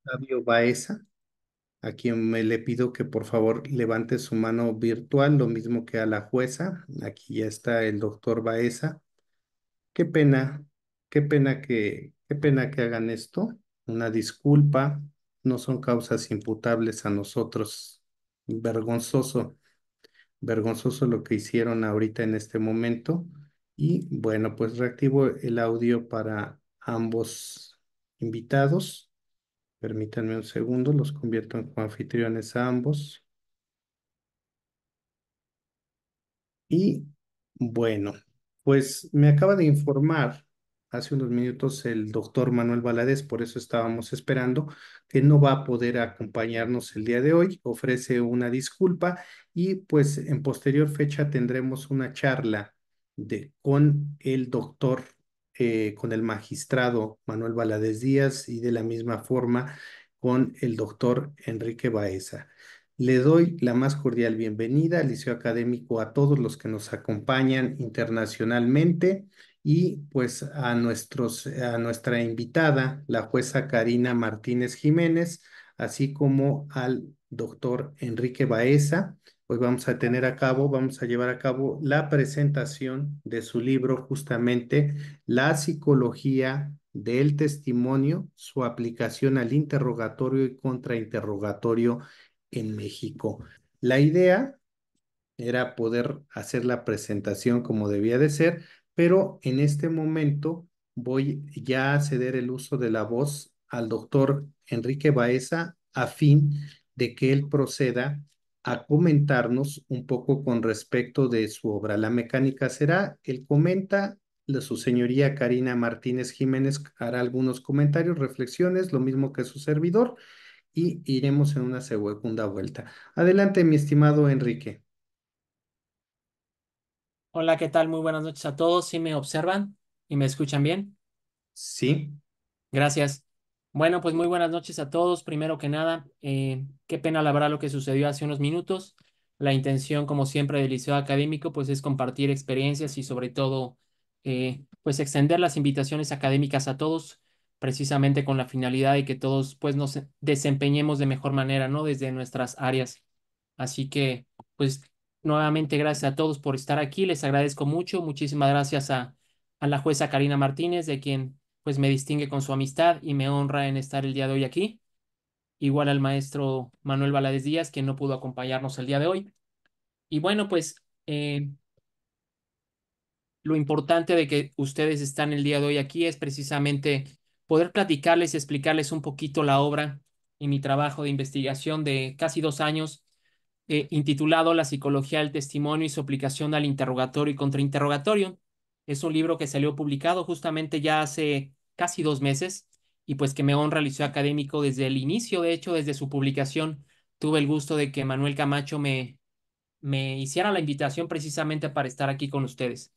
Octavio Baeza, a quien le pido que por favor levante su mano virtual, lo mismo que a la jueza. Aquí ya está el doctor Baeza. Qué pena, qué pena que hagan esto. Una disculpa, no son causas imputables a nosotros. Vergonzoso, vergonzoso lo que hicieron ahorita en este momento. Y bueno, pues reactivo el audio para ambos invitados. Permítanme un segundo, los convierto en coanfitriones a ambos. Y bueno, pues me acaba de informar hace unos minutos el doctor Manuel Valadez, por eso estábamos esperando, que no va a poder acompañarnos el día de hoy. Ofrece una disculpa y pues en posterior fecha tendremos una charla con el doctor, con el magistrado Manuel Valadez Díaz y de la misma forma con el doctor Enrique Baeza. Le doy la más cordial bienvenida al Liceo Académico a todos los que nos acompañan internacionalmente y pues a nuestra invitada, la jueza Karina Martínez Jiménez, así como al doctor Enrique Baeza. Hoy vamos a llevar a cabo la presentación de su libro, justamente La psicología del testimonio, su aplicación al interrogatorio y contrainterrogatorio en México. La idea era poder hacer la presentación como debía de ser, pero en este momento voy ya a ceder el uso de la voz al doctor Enrique Baeza a fin de que él proceda a comentarnos un poco con respecto de su obra. La mecánica será, él comenta, su señoría Karina Martínez Jiménez hará algunos comentarios, reflexiones, lo mismo que su servidor, y iremos en una segunda vuelta. Adelante, mi estimado Enrique. Hola, ¿qué tal? Muy buenas noches a todos. ¿Sí me observan y me escuchan bien? Sí, Gracias. Bueno, pues muy buenas noches a todos. Primero que nada, qué pena la verdad lo que sucedió hace unos minutos. La intención, como siempre, del Liceo Académico, pues es compartir experiencias y sobre todo, pues extender las invitaciones académicas a todos, precisamente con la finalidad de que todos, pues, nos desempeñemos de mejor manera, ¿no? Desde nuestras áreas. Así que, pues, nuevamente gracias a todos por estar aquí. Les agradezco mucho. Muchísimas gracias a la jueza Karina Martínez, de quien pues me distingue con su amistad y me honra en estar el día de hoy aquí. Igual al maestro Manuel Valadez Díaz, quien no pudo acompañarnos el día de hoy. Y bueno, pues lo importante de que ustedes están el día de hoy aquí es precisamente poder platicarles y explicarles un poquito la obra y mi trabajo de investigación de casi 2 años, intitulado La psicología del testimonio y su aplicación al interrogatorio y contrainterrogatorio. Es un libro que salió publicado justamente ya hace casi 2 meses y pues que me honra el Liceo Académico desde el inicio, de hecho, desde su publicación. Tuve el gusto de que Manuel Camacho me hiciera la invitación precisamente para estar aquí con ustedes. eh,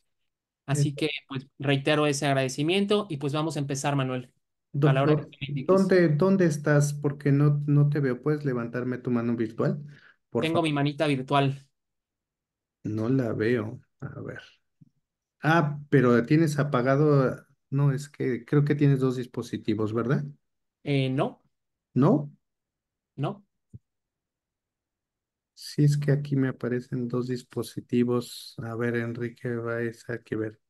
Así que pues reitero ese agradecimiento y pues vamos a empezar, Manuel, a la hora que doctor, me indiques. ¿dónde estás? Porque no te veo. ¿Puedes levantarme tu mano virtual? Por Tengo favor. mi manita virtual. No la veo. A ver. Ah, pero tienes apagado. No, es que creo que tienes dos dispositivos, ¿verdad? No, ¿No? no. Sí, es que aquí me aparecen dos dispositivos. A ver, Enrique, vais a que ver.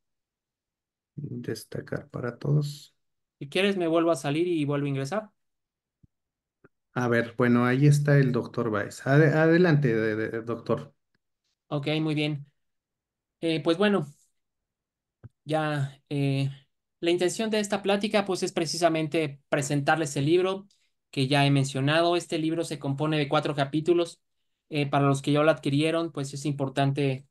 Destacar para todos. Si quieres, me vuelvo a salir y vuelvo a ingresar. A ver, bueno, ahí está el doctor Baez. Adelante, doctor. Ok, muy bien. Pues bueno, ya la intención de esta plática pues es precisamente presentarles el libro que ya he mencionado. Este libro se compone de 4 capítulos. Para los que ya lo adquirieron, pues es importante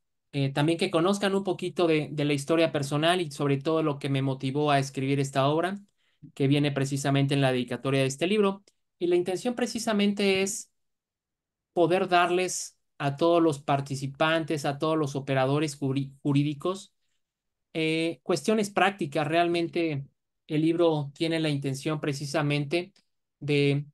también que conozcan un poquito de la historia personal y sobre todo lo que me motivó a escribir esta obra, que viene precisamente en la dedicatoria de este libro. Y la intención precisamente es poder darles a todos los participantes, a todos los operadores jurídicos, cuestiones prácticas. Realmente el libro tiene la intención precisamente de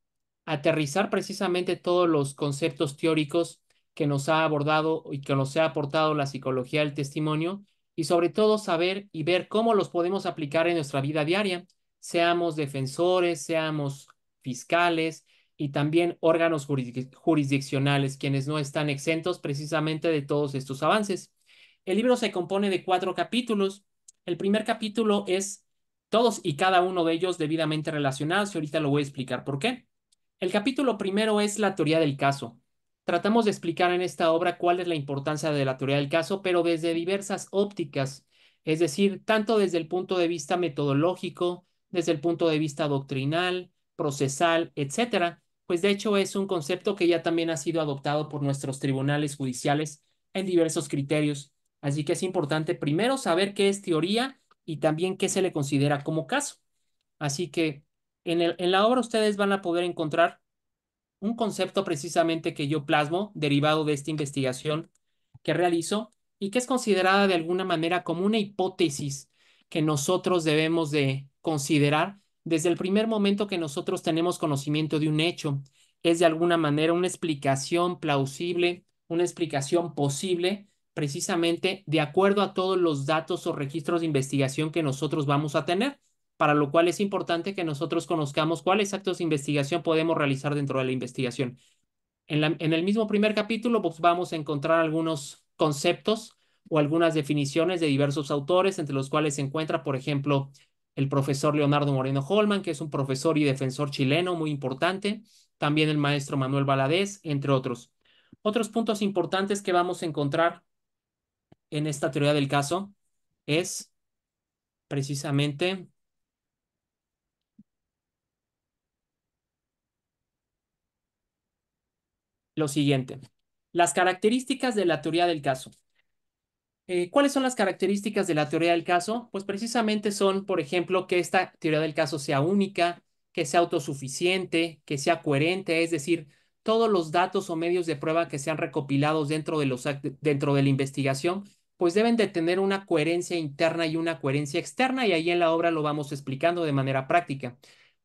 aterrizar precisamente todos los conceptos teóricos que nos ha abordado y que nos ha aportado la psicología del testimonio y sobre todo saber y ver cómo los podemos aplicar en nuestra vida diaria, seamos defensores, seamos fiscales y también órganos jurisdiccionales, quienes no están exentos precisamente de todos estos avances. El libro se compone de 4 capítulos. El primer capítulo es todos y cada uno de ellos debidamente relacionados y ahorita lo voy a explicar por qué. El capítulo primero es la teoría del caso. Tratamos de explicar en esta obra cuál es la importancia de la teoría del caso, pero desde diversas ópticas, es decir, tanto desde el punto de vista metodológico, desde el punto de vista doctrinal, procesal, etcétera. Pues de hecho es un concepto que ya también ha sido adoptado por nuestros tribunales judiciales en diversos criterios. Así que es importante primero saber qué es teoría y también qué se le considera como caso. Así que en la obra ustedes van a poder encontrar un concepto precisamente que yo plasmo, derivado de esta investigación que realizo y que es considerada de alguna manera como una hipótesis que nosotros debemos de considerar desde el primer momento que nosotros tenemos conocimiento de un hecho. Es de alguna manera una explicación plausible, una explicación posible, precisamente de acuerdo a todos los datos o registros de investigación que nosotros vamos a tener, para lo cual es importante que nosotros conozcamos cuáles actos de investigación podemos realizar dentro de la investigación. En el mismo primer capítulo, pues vamos a encontrar algunos conceptos o algunas definiciones de diversos autores, entre los cuales se encuentra, por ejemplo, el profesor Leonardo Moreno Holman, que es un profesor y defensor chileno muy importante, también el maestro Manuel Valadez, entre otros. Otros puntos importantes que vamos a encontrar en esta teoría del caso es precisamente lo siguiente. Las características de la teoría del caso. ¿Cuáles son las características de la teoría del caso? Pues precisamente son, por ejemplo, que esta teoría del caso sea única, que sea autosuficiente, que sea coherente, es decir, todos los datos o medios de prueba que sean recopilados dentro de la investigación, pues deben de tener una coherencia interna y una coherencia externa, y ahí en la obra lo vamos explicando de manera práctica.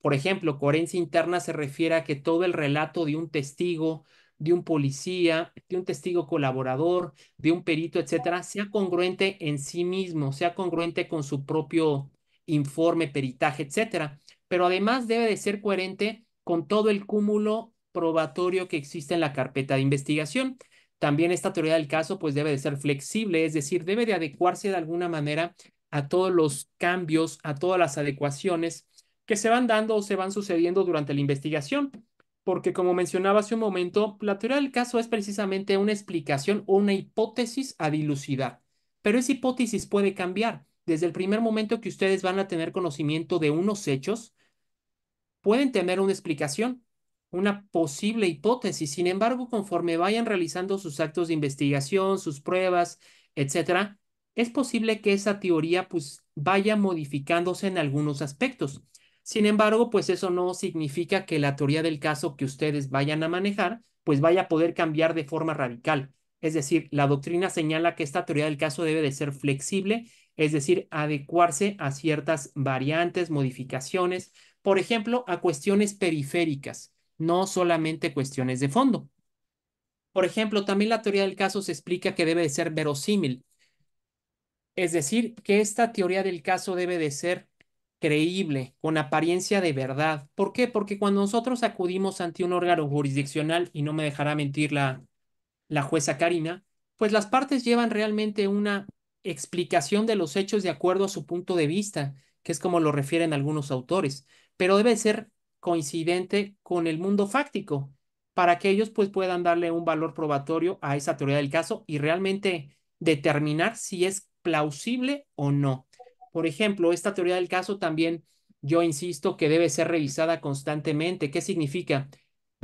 Por ejemplo, coherencia interna se refiere a que todo el relato de un testigo, de un policía, de un testigo colaborador, de un perito, etcétera, sea congruente en sí mismo, sea congruente con su propio informe, peritaje, etcétera. Pero además debe de ser coherente con todo el cúmulo probatorio que existe en la carpeta de investigación. También esta teoría del caso pues debe de ser flexible, es decir, debe de adecuarse de alguna manera a todos los cambios, a todas las adecuaciones que se van dando o se van sucediendo durante la investigación, porque como mencionaba hace un momento, la teoría del caso es precisamente una explicación o una hipótesis a dilucidar, pero esa hipótesis puede cambiar. Desde el primer momento que ustedes van a tener conocimiento de unos hechos, pueden tener una explicación, una posible hipótesis. Sin embargo, conforme vayan realizando sus actos de investigación, sus pruebas, etcétera, es posible que esa teoría pues vaya modificándose en algunos aspectos. Sin embargo, pues eso no significa que la teoría del caso que ustedes vayan a manejar pues vaya a poder cambiar de forma radical. Es decir, la doctrina señala que esta teoría del caso debe de ser flexible, es decir, adecuarse a ciertas variantes, modificaciones, por ejemplo, a cuestiones periféricas, no solamente cuestiones de fondo. Por ejemplo, también la teoría del caso se explica que debe de ser verosímil, es decir, que esta teoría del caso debe de ser creíble, con apariencia de verdad. ¿Por qué? Porque cuando nosotros acudimos ante un órgano jurisdiccional, y no me dejará mentir la jueza Karina, pues las partes llevan realmente una explicación de los hechos de acuerdo a su punto de vista, que es como lo refieren algunos autores, pero debe ser coincidente con el mundo fáctico para que ellos pues puedan darle un valor probatorio a esa teoría del caso y realmente determinar si es plausible o no. Por ejemplo, esta teoría del caso también yo insisto que debe ser revisada constantemente. ¿Qué significa?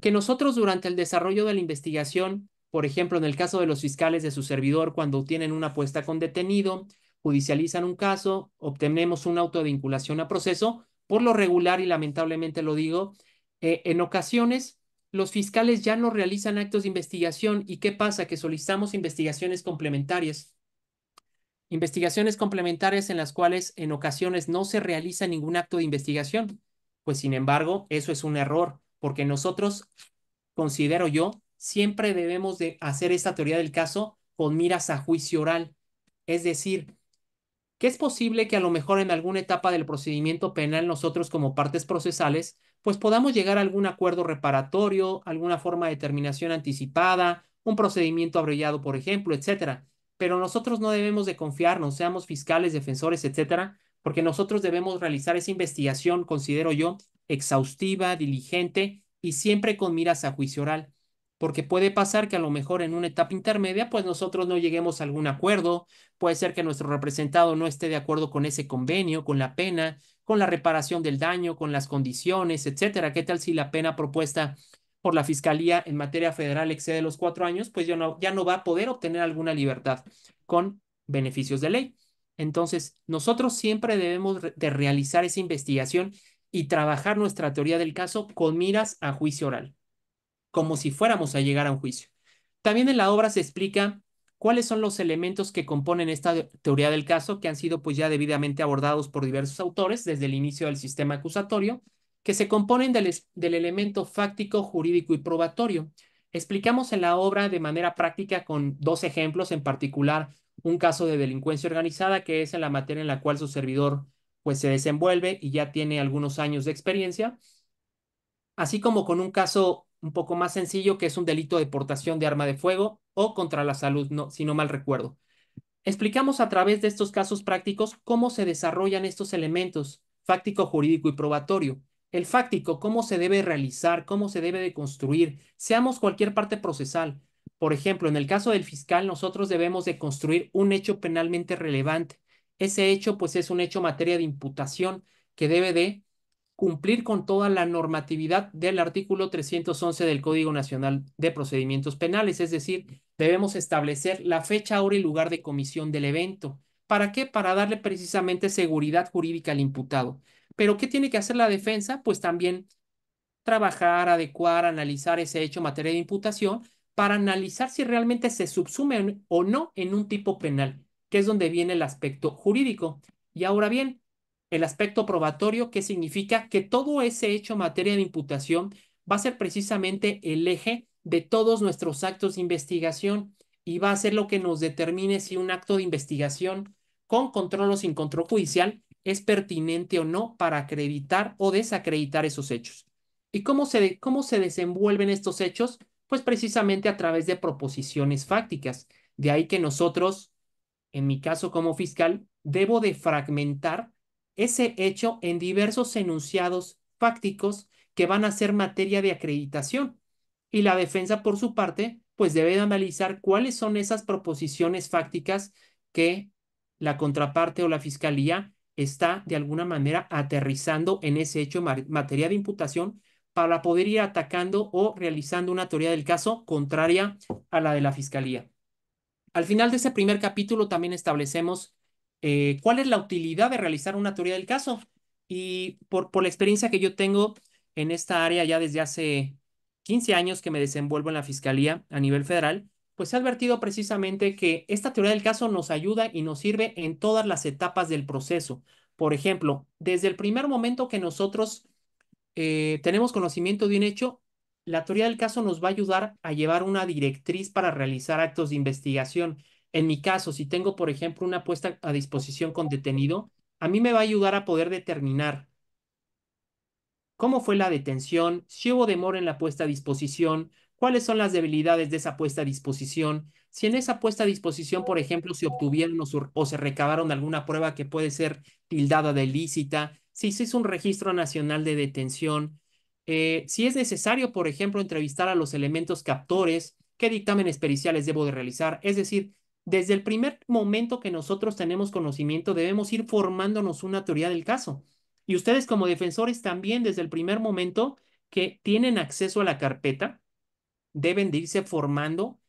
Que nosotros durante el desarrollo de la investigación, por ejemplo, en el caso de los fiscales de su servidor, cuando tienen una apuesta con detenido, judicializan un caso, obtenemos un auto de vinculación a proceso, por lo regular, y lamentablemente lo digo, en ocasiones los fiscales ya no realizan actos de investigación. ¿Y qué pasa? Que solicitamos investigaciones complementarias. Investigaciones complementarias en las cuales en ocasiones no se realiza ningún acto de investigación. Pues sin embargo, eso es un error, porque nosotros, considero yo, siempre debemos de hacer esta teoría del caso con miras a juicio oral. Es decir, que es posible que a lo mejor en alguna etapa del procedimiento penal nosotros como partes procesales pues podamos llegar a algún acuerdo reparatorio, alguna forma de terminación anticipada, un procedimiento abreviado, por ejemplo, etcétera. Pero nosotros no debemos de confiarnos, seamos fiscales, defensores, etcétera, porque nosotros debemos realizar esa investigación, considero yo, exhaustiva, diligente y siempre con miras a juicio oral, porque puede pasar que a lo mejor en una etapa intermedia, pues nosotros no lleguemos a algún acuerdo, puede ser que nuestro representado no esté de acuerdo con ese convenio, con la pena, con la reparación del daño, con las condiciones, etcétera. ¿Qué tal si la pena propuesta por la Fiscalía en materia federal excede los 4 años? Pues ya no va a poder obtener alguna libertad con beneficios de ley. Entonces, nosotros siempre debemos de realizar esa investigación y trabajar nuestra teoría del caso con miras a juicio oral, como si fuéramos a llegar a un juicio. También en la obra se explica cuáles son los elementos que componen esta teoría del caso, que han sido pues ya debidamente abordados por diversos autores desde el inicio del sistema acusatorio, que se componen del elemento fáctico, jurídico y probatorio. Explicamos en la obra de manera práctica con dos ejemplos, en particular un caso de delincuencia organizada, que es en la materia en la cual su servidor pues se desenvuelve y ya tiene algunos años de experiencia, así como con un caso un poco más sencillo que es un delito de portación de arma de fuego o contra la salud, no, si no mal recuerdo. Explicamos a través de estos casos prácticos cómo se desarrollan estos elementos, fáctico, jurídico y probatorio. El fáctico, cómo se debe realizar, cómo se debe de construir, seamos cualquier parte procesal. Por ejemplo, en el caso del fiscal, nosotros debemos de construir un hecho penalmente relevante. Ese hecho, pues, es un hecho materia de imputación que debe de cumplir con toda la normatividad del artículo 311 del Código Nacional de Procedimientos Penales, es decir, debemos establecer la fecha, hora y lugar de comisión del evento. ¿Para qué? Para darle precisamente seguridad jurídica al imputado. ¿Pero qué tiene que hacer la defensa? Pues también trabajar, adecuar, analizar ese hecho en materia de imputación para analizar si realmente se subsume o no en un tipo penal, que es donde viene el aspecto jurídico. Y ahora bien, el aspecto probatorio, ¿qué significa? Que todo ese hecho en materia de imputación va a ser precisamente el eje de todos nuestros actos de investigación y va a ser lo que nos determine si un acto de investigación con control o sin control judicial es pertinente o no para acreditar o desacreditar esos hechos. ¿Y cómo se desenvuelven estos hechos? Pues precisamente a través de proposiciones fácticas. De ahí que nosotros, en mi caso como fiscal, debo de fragmentar ese hecho en diversos enunciados fácticos que van a ser materia de acreditación. Y la defensa, por su parte, pues debe de analizar cuáles son esas proposiciones fácticas que la contraparte o la fiscalía está de alguna manera aterrizando en ese hecho en materia de imputación para poder ir atacando o realizando una teoría del caso contraria a la de la fiscalía. Al final de ese primer capítulo también establecemos cuál es la utilidad de realizar una teoría del caso. Y por la experiencia que yo tengo en esta área ya desde hace 15 años que me desenvuelvo en la Fiscalía a nivel federal, pues he advertido precisamente que esta teoría del caso nos ayuda y nos sirve en todas las etapas del proceso. Por ejemplo, desde el primer momento que nosotros tenemos conocimiento de un hecho, la teoría del caso nos va a ayudar a llevar una directriz para realizar actos de investigación. En mi caso, si tengo, por ejemplo, una puesta a disposición con detenido, a mí me va a ayudar a poder determinar cómo fue la detención, si hubo demora en la puesta a disposición, cuáles son las debilidades de esa puesta a disposición, si en esa puesta a disposición, por ejemplo, se obtuvieron o se recabaron alguna prueba que puede ser tildada de ilícita, si se hizo un registro nacional de detención, si es necesario, por ejemplo, entrevistar a los elementos captores, qué dictámenes periciales debo de realizar. Es decir, desde el primer momento que nosotros tenemos conocimiento, debemos ir formándonos una teoría del caso. Y ustedes como defensores también desde el primer momento que tienen acceso a la carpeta, deben de irse formando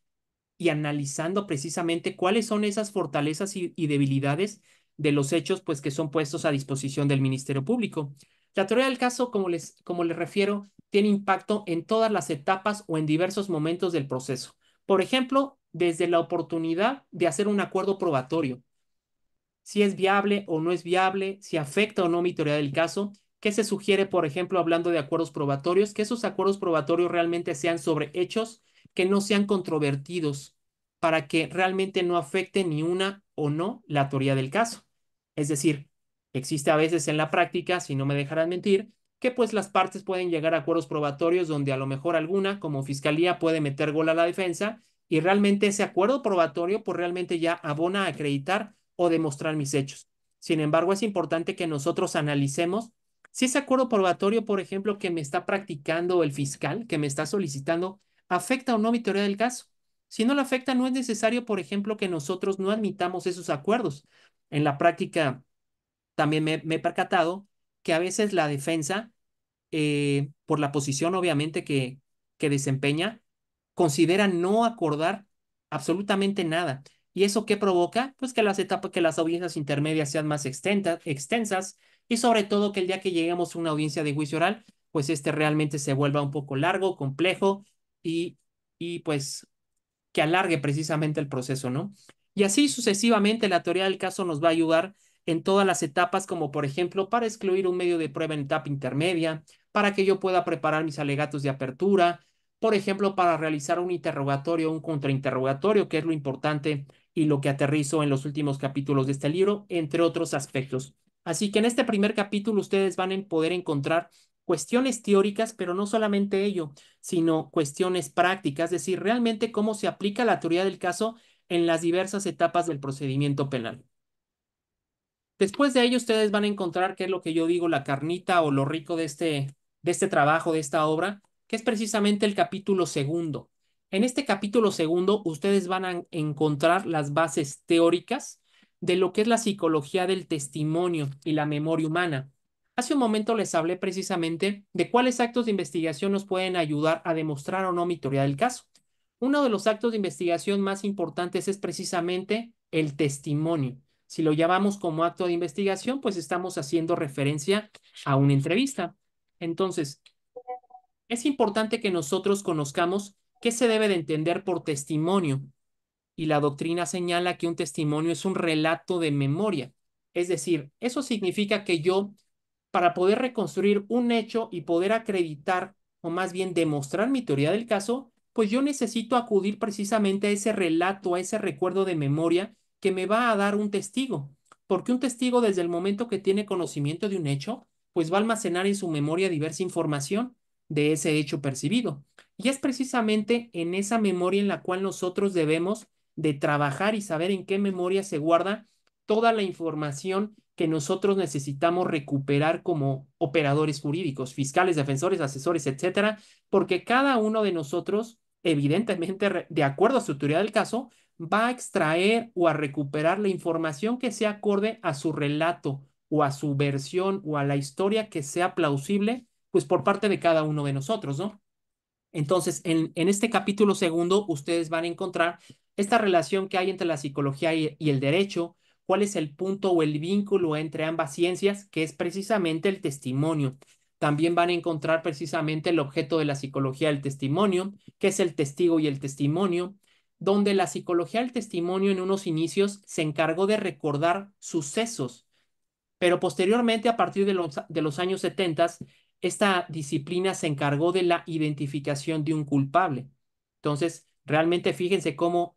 y analizando precisamente cuáles son esas fortalezas y debilidades de los hechos pues que son puestos a disposición del Ministerio Público. La teoría del caso, como les refiero, tiene impacto en todas las etapas o en diversos momentos del proceso. Por ejemplo, desde la oportunidad de hacer un acuerdo probatorio, si es viable o no es viable, si afecta o no mi teoría del caso. ¿Qué se sugiere, por ejemplo, hablando de acuerdos probatorios? Que esos acuerdos probatorios realmente sean sobre hechos que no sean controvertidos para que realmente no afecte ni una o no la teoría del caso. Es decir, existe a veces en la práctica, si no me dejarán mentir, que pues las partes pueden llegar a acuerdos probatorios donde a lo mejor alguna, como fiscalía, puede meter gol a la defensa y realmente ese acuerdo probatorio pues realmente ya abona a acreditar o demostrar mis hechos. Sin embargo, es importante que nosotros analicemos si ese acuerdo probatorio, por ejemplo, que me está practicando el fiscal, que me está solicitando, afecta o no mi teoría del caso. Si no lo afecta, no es necesario, por ejemplo, que nosotros no admitamos esos acuerdos. En la práctica también me he percatado que a veces la defensa, por la posición obviamente que desempeña, considera no acordar absolutamente nada. ¿Y eso qué provoca? Pues que las etapas, que las audiencias intermedias sean más extensas y sobre todo que el día que lleguemos a una audiencia de juicio oral, pues este realmente se vuelva un poco largo, complejo y, y pues que alargue precisamente el proceso, ¿no? Y así sucesivamente la teoría del caso nos va a ayudar en todas las etapas, como por ejemplo para excluir un medio de prueba en etapa intermedia, para que yo pueda preparar mis alegatos de apertura, por ejemplo, para realizar un interrogatorio, un contrainterrogatorio, que es lo importante y lo que aterrizo en los últimos capítulos de este libro, entre otros aspectos. Así que en este primer capítulo ustedes van a poder encontrar cuestiones teóricas, pero no solamente ello, sino cuestiones prácticas, es decir, realmente cómo se aplica la teoría del caso en las diversas etapas del procedimiento penal. Después de ello, ustedes van a encontrar qué es lo que yo digo, la carnita o lo rico de este trabajo, de esta obra, que es precisamente el capítulo segundo. En este capítulo segundo, ustedes van a encontrar las bases teóricas de lo que es la psicología del testimonio y la memoria humana. Hace un momento les hablé precisamente de cuáles actos de investigación nos pueden ayudar a demostrar o no mi teoría del caso. Uno de los actos de investigación más importantes es precisamente el testimonio. Si lo llamamos como acto de investigación, pues estamos haciendo referencia a una entrevista. Entonces, es importante que nosotros conozcamos qué se debe de entender por testimonio. Y la doctrina señala que un testimonio es un relato de memoria. Es decir, eso significa que yo, para poder reconstruir un hecho y poder acreditar, o más bien demostrar mi teoría del caso, pues yo necesito acudir precisamente a ese relato, a ese recuerdo de memoria que me va a dar un testigo. Porque un testigo, desde el momento que tiene conocimiento de un hecho, pues va a almacenar en su memoria diversa información de ese hecho percibido. Y es precisamente en esa memoria en la cual nosotros debemos de trabajar y saber en qué memoria se guarda toda la información que nosotros necesitamos recuperar como operadores jurídicos, fiscales, defensores, asesores, etcétera, porque cada uno de nosotros, evidentemente, de acuerdo a su teoría del caso, va a extraer o a recuperar la información que sea acorde a su relato o a su versión o a la historia que sea plausible, pues por parte de cada uno de nosotros, ¿no? Entonces, en este capítulo segundo, ustedes van a encontrar esta relación que hay entre la psicología y el derecho, cuál es el punto o el vínculo entre ambas ciencias, que es precisamente el testimonio. También van a encontrar precisamente el objeto de la psicología del testimonio, que es el testigo y el testimonio, donde la psicología del testimonio en unos inicios se encargó de recordar sucesos, pero posteriormente, a partir de los años 70, esta disciplina se encargó de la identificación de un culpable. Entonces, realmente fíjense cómo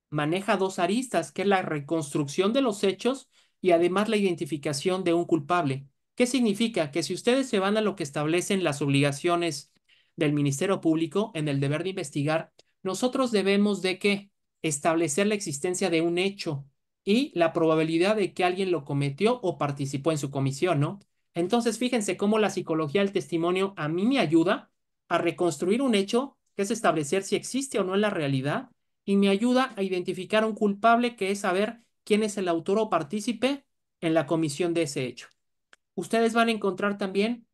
maneja dos aristas, que es la reconstrucción de los hechos y además la identificación de un culpable. ¿Qué significa? Que si ustedes se van a lo que establecen las obligaciones del Ministerio Público en el deber de investigar, nosotros debemos de que establecer la existencia de un hecho y la probabilidad de que alguien lo cometió o participó en su comisión, ¿no? Entonces, fíjense cómo la psicología del testimonio a mí me ayuda a reconstruir un hecho, que es establecer si existe o no en la realidad, y me ayuda a identificar a un culpable, que es saber quién es el autor o partícipe en la comisión de ese hecho. Ustedes van a encontrar también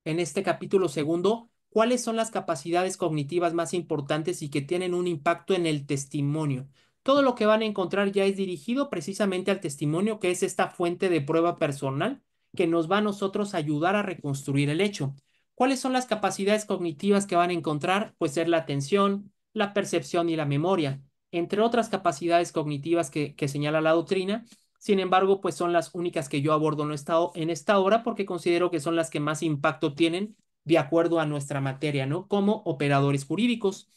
en este capítulo segundo cuáles son las capacidades cognitivas más importantes y que tienen un impacto en el testimonio. Todo lo que van a encontrar ya es dirigido precisamente al testimonio, que es esta fuente de prueba personal que nos va a nosotros ayudar a reconstruir el hecho. ¿Cuáles son las capacidades cognitivas que van a encontrar? Pues es la atención, la percepción y la memoria, entre otras capacidades cognitivas que señala la doctrina. Sin embargo, pues son las únicas que yo abordo en esta obra porque considero que son las que más impacto tienen de acuerdo a nuestra materia, ¿no? Como operadores jurídicos.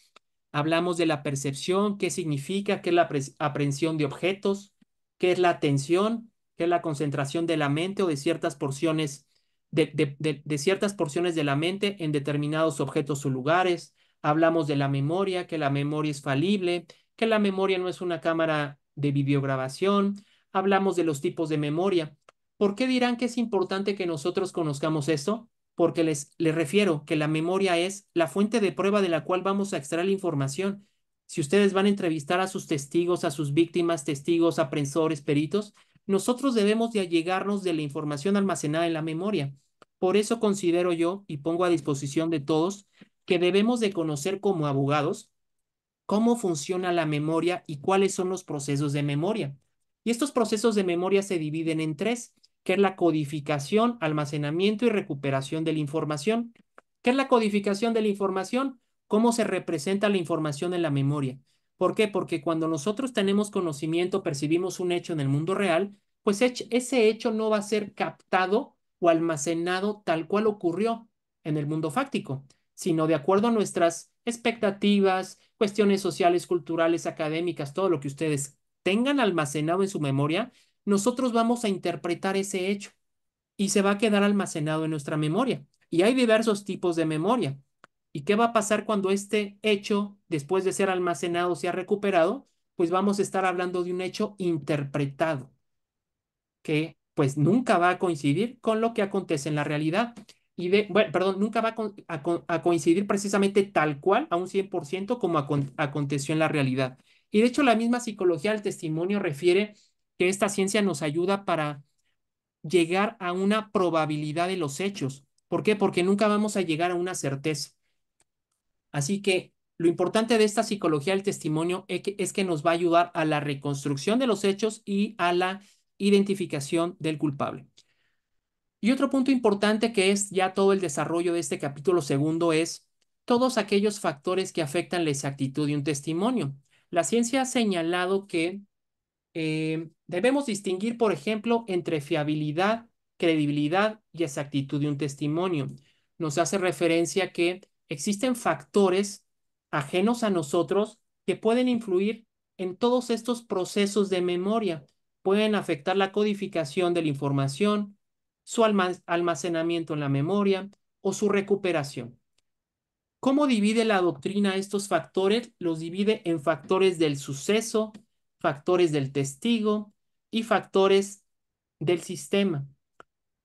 Hablamos de la percepción, qué significa, qué es la aprehensión de objetos, qué es la atención, qué es la concentración de la mente o de ciertas porciones de ciertas porciones de la mente en determinados objetos o lugares. Hablamos de la memoria, que la memoria es falible, que la memoria no es una cámara de videograbación. Hablamos de los tipos de memoria. ¿Por qué dirán que es importante que nosotros conozcamos esto? Porque les refiero que la memoria es la fuente de prueba de la cual vamos a extraer la información. Si ustedes van a entrevistar a sus testigos, a sus víctimas, testigos, aprensores, peritos, nosotros debemos de allegarnos de la información almacenada en la memoria. Por eso considero yo, y pongo a disposición de todos, que debemos de conocer como abogados cómo funciona la memoria y cuáles son los procesos de memoria. Y estos procesos de memoria se dividen en tres, que es la codificación, almacenamiento y recuperación de la información. ¿Qué es la codificación de la información? ¿Cómo se representa la información en la memoria? ¿Por qué? Porque cuando nosotros tenemos conocimiento, percibimos un hecho en el mundo real, pues ese hecho no va a ser captado o almacenado tal cual ocurrió en el mundo fáctico, sino de acuerdo a nuestras expectativas, cuestiones sociales, culturales, académicas, todo lo que ustedes tengan almacenado en su memoria, nosotros vamos a interpretar ese hecho y se va a quedar almacenado en nuestra memoria. Y hay diversos tipos de memoria. ¿Y qué va a pasar cuando este hecho, después de ser almacenado, sea recuperado? Pues vamos a estar hablando de un hecho interpretado que pues nunca va a coincidir con lo que acontece en la realidad. Bueno, perdón, nunca va a coincidir precisamente tal cual a un 100% como aconteció en la realidad. Y de hecho, la misma psicología del testimonio refiere que esta ciencia nos ayuda para llegar a una probabilidad de los hechos. ¿Por qué? Porque nunca vamos a llegar a una certeza. Así que lo importante de esta psicología del testimonio es que nos va a ayudar a la reconstrucción de los hechos y a la identificación del culpable. Y otro punto importante que es ya todo el desarrollo de este capítulo segundo es todos aquellos factores que afectan la exactitud de un testimonio. La ciencia ha señalado que debemos distinguir, por ejemplo, entre fiabilidad, credibilidad y exactitud de un testimonio. Nos hace referencia que existen factores ajenos a nosotros que pueden influir en todos estos procesos de memoria. Pueden afectar la codificación de la información, su almacenamiento en la memoria o su recuperación. ¿Cómo divide la doctrina estos factores? Los divide en factores del suceso, factores del testigo y factores del sistema.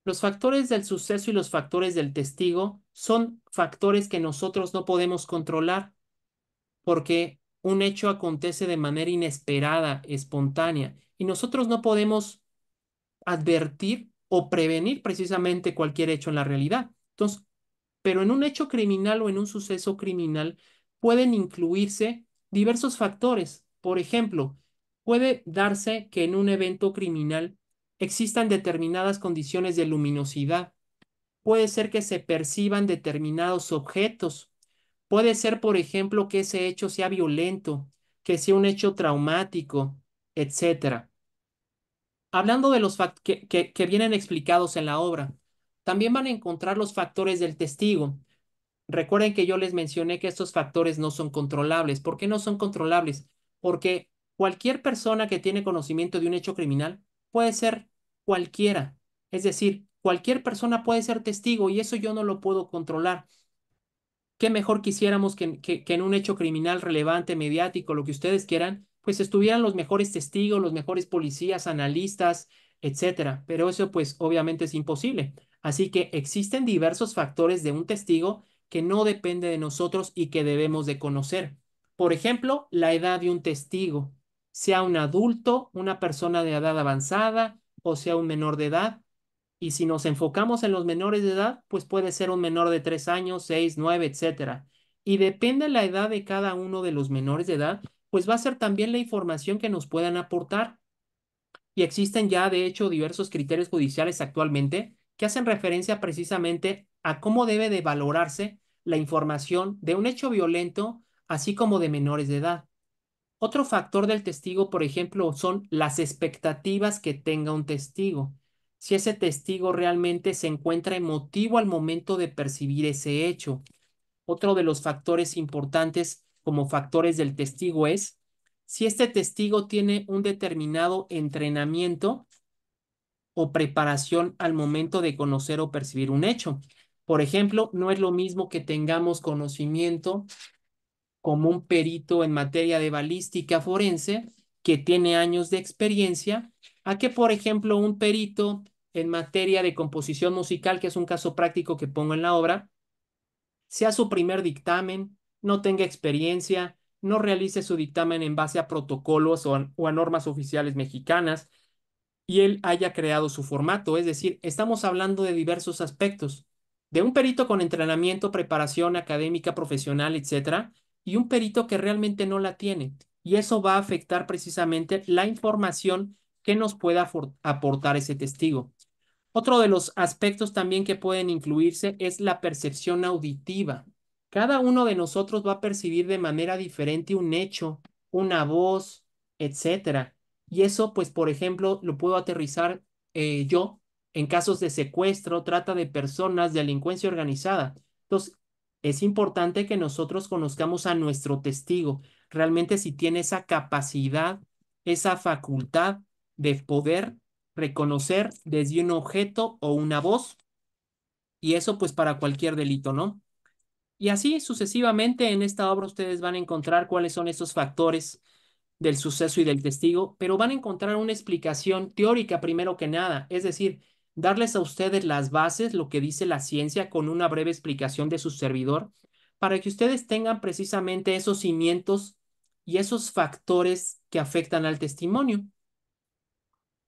Los factores del suceso y los factores del testigo son factores que nosotros no podemos controlar porque un hecho acontece de manera inesperada, espontánea, y nosotros no podemos advertir o prevenir precisamente cualquier hecho en la realidad. Entonces, pero en un hecho criminal o en un suceso criminal pueden incluirse diversos factores. Por ejemplo, puede darse que en un evento criminal existan determinadas condiciones de luminosidad. Puede ser que se perciban determinados objetos. Puede ser, por ejemplo, que ese hecho sea violento, que sea un hecho traumático, etcétera. Hablando de los que vienen explicados en la obra, también van a encontrar los factores del testigo. Recuerden que yo les mencioné que estos factores no son controlables. ¿Por qué no son controlables? Porque cualquier persona que tiene conocimiento de un hecho criminal puede ser cualquiera. Es decir, cualquier persona puede ser testigo y eso yo no lo puedo controlar. ¿Qué mejor quisiéramos que en un hecho criminal relevante, mediático, lo que ustedes quieran, pues estuvieran los mejores testigos, los mejores policías, analistas, etcétera? Pero eso pues obviamente es imposible. Así que existen diversos factores de un testigo que no depende de nosotros y que debemos de conocer. Por ejemplo, la edad de un testigo, sea un adulto, una persona de edad avanzada o sea un menor de edad. Y si nos enfocamos en los menores de edad, pues puede ser un menor de 3 años, 6, 9, etcétera. Y depende la edad de cada uno de los menores de edad, pues va a ser también la información que nos puedan aportar. Y existen ya, de hecho, diversos criterios judiciales actualmente que hacen referencia precisamente a cómo debe de valorarse la información de un hecho violento, así como de menores de edad. Otro factor del testigo, por ejemplo, son las expectativas que tenga un testigo. Si ese testigo realmente se encuentra emotivo al momento de percibir ese hecho. Otro de los factores importantes como factores del testigo es si este testigo tiene un determinado entrenamiento o preparación al momento de conocer o percibir un hecho. Por ejemplo, no es lo mismo que tengamos conocimiento como un perito en materia de balística forense que tiene años de experiencia, a que, por ejemplo, un perito en materia de composición musical, que es un caso práctico que pongo en la obra, sea su primer dictamen, no tenga experiencia, no realice su dictamen en base a protocolos o a normas oficiales mexicanas y él haya creado su formato. Es decir, estamos hablando de diversos aspectos, de un perito con entrenamiento, preparación académica, profesional, etcétera, y un perito que realmente no la tiene. Y eso va a afectar precisamente la información que nos pueda aportar ese testigo. Otro de los aspectos también que pueden incluirse es la percepción auditiva. Cada uno de nosotros va a percibir de manera diferente un hecho, una voz, etcétera. Y eso, pues, por ejemplo, lo puedo aterrizar yo en casos de secuestro, trata de personas, delincuencia organizada. Entonces, es importante que nosotros conozcamos a nuestro testigo, realmente si tiene esa capacidad, esa facultad de poder reconocer desde un objeto o una voz, y eso pues para cualquier delito, ¿no? Y así sucesivamente en esta obra ustedes van a encontrar cuáles son esos factores del suceso y del testigo, pero van a encontrar una explicación teórica primero que nada, es decir, darles a ustedes las bases, lo que dice la ciencia, con una breve explicación de su servidor, para que ustedes tengan precisamente esos cimientos y esos factores que afectan al testimonio.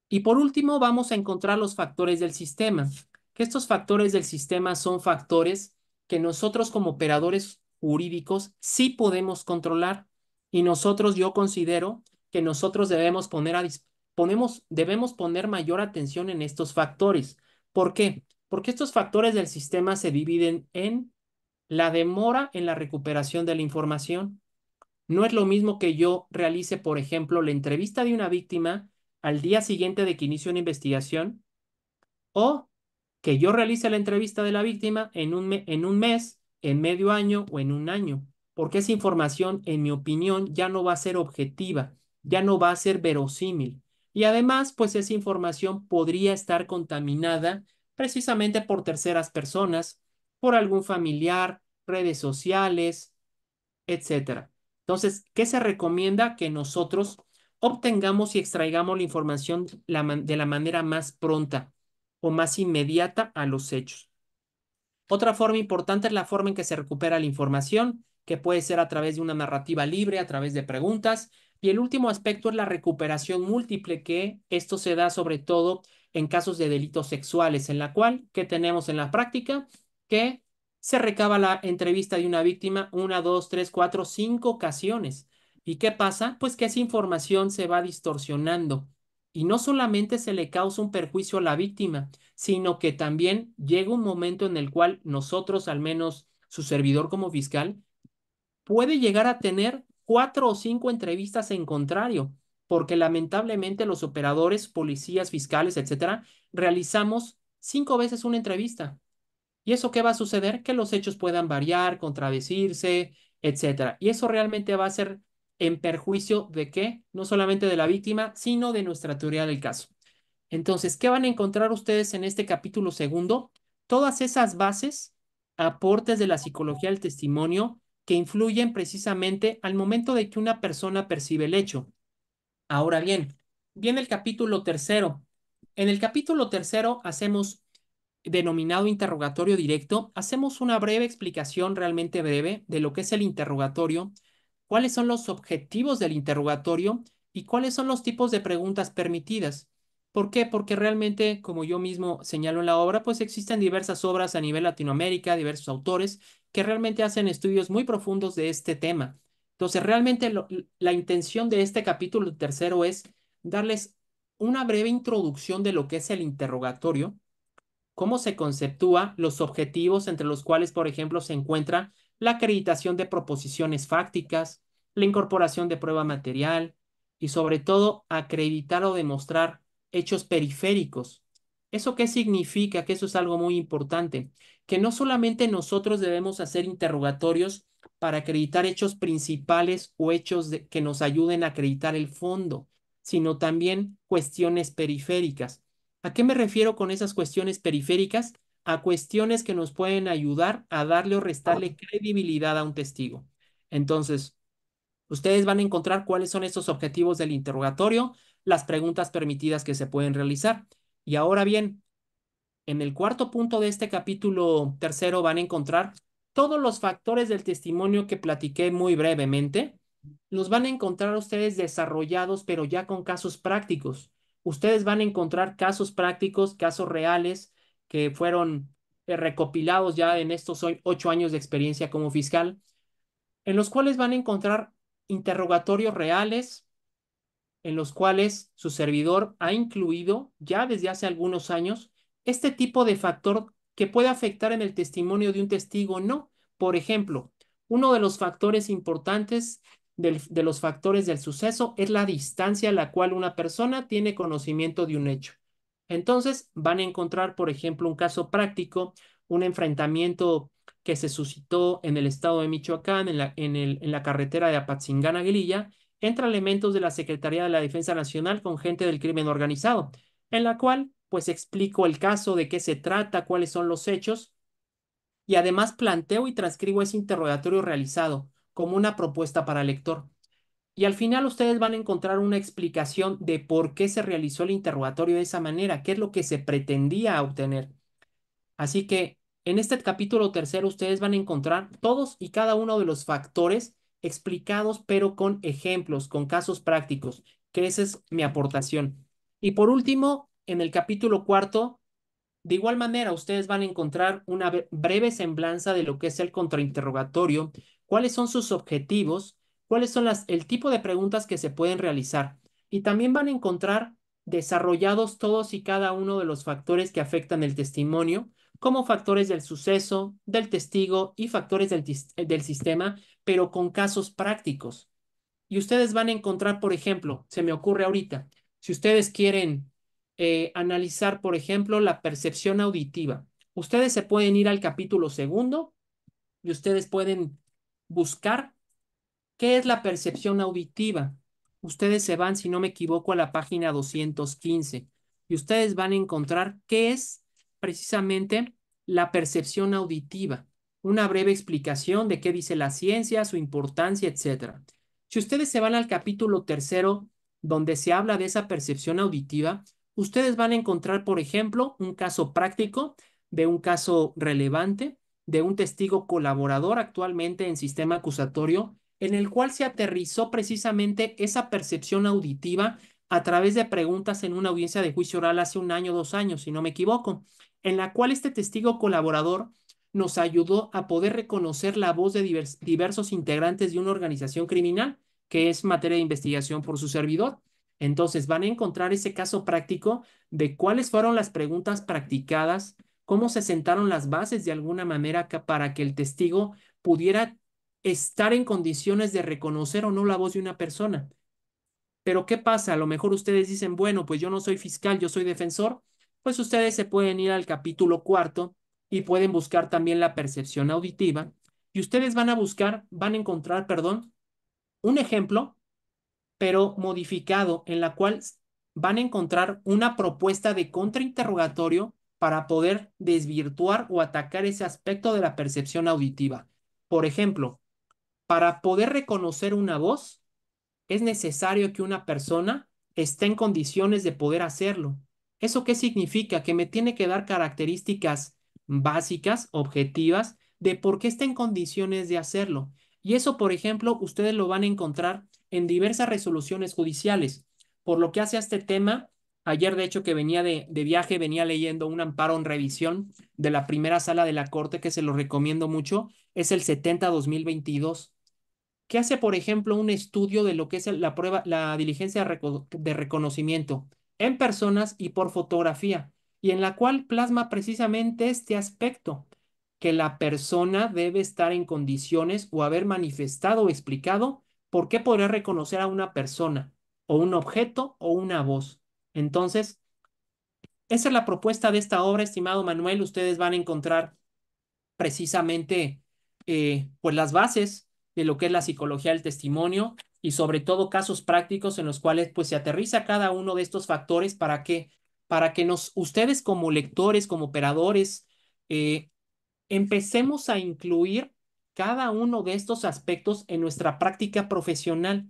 Y por último, vamos a encontrar los factores del sistema, que estos factores del sistema son factores que nosotros como operadores jurídicos sí podemos controlar y nosotros yo considero que nosotros debemos poner mayor atención en estos factores. ¿Por qué? Porque estos factores del sistema se dividen en la demora en la recuperación de la información. No es lo mismo que yo realice, por ejemplo, la entrevista de una víctima al día siguiente de que inicie una investigación o que yo realice la entrevista de la víctima en un mes, en medio año o en un año, porque esa información, en mi opinión, ya no va a ser objetiva, ya no va a ser verosímil. Y además, pues esa información podría estar contaminada precisamente por terceras personas, por algún familiar, redes sociales, etcétera. Entonces, ¿qué se recomienda? Que nosotros obtengamos y extraigamos la información de la manera más pronta o más inmediata a los hechos. Otra forma importante es la forma en que se recupera la información, que puede ser a través de una narrativa libre, a través de preguntas. Y el último aspecto es la recuperación múltiple, que esto se da sobre todo en casos de delitos sexuales, en la cual, ¿qué tenemos en la práctica? Que se recaba la entrevista de una víctima una, dos, tres, cuatro, cinco ocasiones. ¿Y qué pasa? Pues que esa información se va distorsionando. Y no solamente se le causa un perjuicio a la víctima, sino que también llega un momento en el cual nosotros, al menos su servidor como fiscal, puede llegar a tener cuatro o cinco entrevistas en contrario, porque lamentablemente los operadores, policías, fiscales, etcétera, realizamos cinco veces una entrevista. ¿Y eso qué va a suceder? Que los hechos puedan variar, contradecirse, etcétera. Y eso realmente va a ser en perjuicio de qué? No solamente de la víctima, sino de nuestra teoría del caso. Entonces, ¿qué van a encontrar ustedes en este capítulo segundo? Todas esas bases, aportes de la psicología del testimonio que influyen precisamente al momento de que una persona percibe el hecho. Ahora bien, viene el capítulo tercero. En el capítulo tercero hacemos denominado interrogatorio directo, hacemos una breve explicación realmente breve de lo que es el interrogatorio, cuáles son los objetivos del interrogatorio y cuáles son los tipos de preguntas permitidas. ¿Por qué? Porque realmente, como yo mismo señalo en la obra, pues existen diversas obras a nivel Latinoamérica, diversos autores que realmente hacen estudios muy profundos de este tema. Entonces, realmente la intención de este capítulo tercero es darles una breve introducción de lo que es el interrogatorio, cómo se conceptúa, los objetivos entre los cuales, por ejemplo, se encuentra la acreditación de proposiciones fácticas, la incorporación de prueba material y sobre todo acreditar o demostrar hechos periféricos. ¿Eso qué significa? Que eso es algo muy importante, que no solamente nosotros debemos hacer interrogatorios para acreditar hechos principales o hechos que nos ayuden a acreditar el fondo, sino también cuestiones periféricas. ¿A qué me refiero con esas cuestiones periféricas? A cuestiones que nos pueden ayudar a darle o restarle credibilidad a un testigo. Entonces, ustedes van a encontrar cuáles son estos objetivos del interrogatorio, las preguntas permitidas que se pueden realizar. Y ahora bien, en el cuarto punto de este capítulo tercero van a encontrar todos los factores del testimonio que platiqué muy brevemente. Los van a encontrar ustedes desarrollados, pero ya con casos prácticos. Ustedes van a encontrar casos prácticos, casos reales que fueron recopilados ya en estos 8 años de experiencia como fiscal, en los cuales van a encontrar interrogatorios reales en los cuales su servidor ha incluido ya desde hace algunos años este tipo de factor que puede afectar en el testimonio de un testigo o no. Por ejemplo, uno de los factores importantes de los factores del suceso es la distancia a la cual una persona tiene conocimiento de un hecho. Entonces, van a encontrar, por ejemplo, un caso práctico, un enfrentamiento que se suscitó en el estado de Michoacán, en la carretera de Apatzingán-Aguililla, entre elementos de la Secretaría de la Defensa Nacional con gente del crimen organizado, en la cual pues explico el caso, de qué se trata, cuáles son los hechos y además planteo y transcribo ese interrogatorio realizado como una propuesta para el lector. Y al final ustedes van a encontrar una explicación de por qué se realizó el interrogatorio de esa manera, qué es lo que se pretendía obtener. Así que en este capítulo tercero ustedes van a encontrar todos y cada uno de los factores explicados, pero con ejemplos, con casos prácticos, que esa es mi aportación. Y por último, en el capítulo cuarto, de igual manera, ustedes van a encontrar una breve semblanza de lo que es el contrainterrogatorio, cuáles son sus objetivos, cuáles son el tipo de preguntas que se pueden realizar. Y también van a encontrar desarrollados todos y cada uno de los factores que afectan el testimonio, como factores del suceso, del testigo y factores del sistema, pero con casos prácticos. Y ustedes van a encontrar, por ejemplo, se me ocurre ahorita, si ustedes quieren analizar, por ejemplo, la percepción auditiva, ustedes se pueden ir al capítulo segundo y ustedes pueden buscar qué es la percepción auditiva. Ustedes se van, si no me equivoco, a la página 215 y ustedes van a encontrar qué es precisamente la percepción auditiva. Una breve explicación de qué dice la ciencia, su importancia, etcétera. Si ustedes se van al capítulo tercero, donde se habla de esa percepción auditiva, ustedes van a encontrar, por ejemplo, un caso práctico de un caso relevante de un testigo colaborador actualmente en sistema acusatorio en el cual se aterrizó precisamente esa percepción auditiva a través de preguntas en una audiencia de juicio oral hace 1 año, 2 años, si no me equivoco, en la cual este testigo colaborador nos ayudó a poder reconocer la voz de diversos integrantes de una organización criminal, que es materia de investigación por su servidor. Entonces van a encontrar ese caso práctico de cuáles fueron las preguntas practicadas, cómo se sentaron las bases de alguna manera para que el testigo pudiera estar en condiciones de reconocer o no la voz de una persona. Pero ¿qué pasa? A lo mejor ustedes dicen, bueno, pues yo no soy fiscal, yo soy defensor. Pues ustedes se pueden ir al capítulo cuarto y pueden buscar también la percepción auditiva. Y ustedes van a buscar, van a encontrar, perdón, un ejemplo, pero modificado, en la cual van a encontrar una propuesta de contrainterrogatorio para poder desvirtuar o atacar ese aspecto de la percepción auditiva. Por ejemplo, para poder reconocer una voz, es necesario que una persona esté en condiciones de poder hacerlo. ¿Eso qué significa? Que me tiene que dar características básicas, objetivas, de por qué está en condiciones de hacerlo. Y eso, por ejemplo, ustedes lo van a encontrar en diversas resoluciones judiciales. Por lo que hace a este tema, ayer de hecho que venía de viaje, venía leyendo un amparo en revisión de la primera sala de la Corte, que se lo recomiendo mucho, es el 70-2022 que hace, por ejemplo, un estudio de lo que es la prueba, la diligencia de reconocimiento en personas y por fotografía, y en la cual plasma precisamente este aspecto, que la persona debe estar en condiciones o haber manifestado o explicado por qué podría reconocer a una persona, o un objeto, o una voz. Entonces, esa es la propuesta de esta obra, estimado Manuel. Ustedes van a encontrar precisamente pues las bases de lo que es la psicología del testimonio y sobre todo casos prácticos en los cuales pues se aterriza cada uno de estos factores. ¿Para qué? para que ustedes como lectores, como operadores, empecemos a incluir cada uno de estos aspectos en nuestra práctica profesional.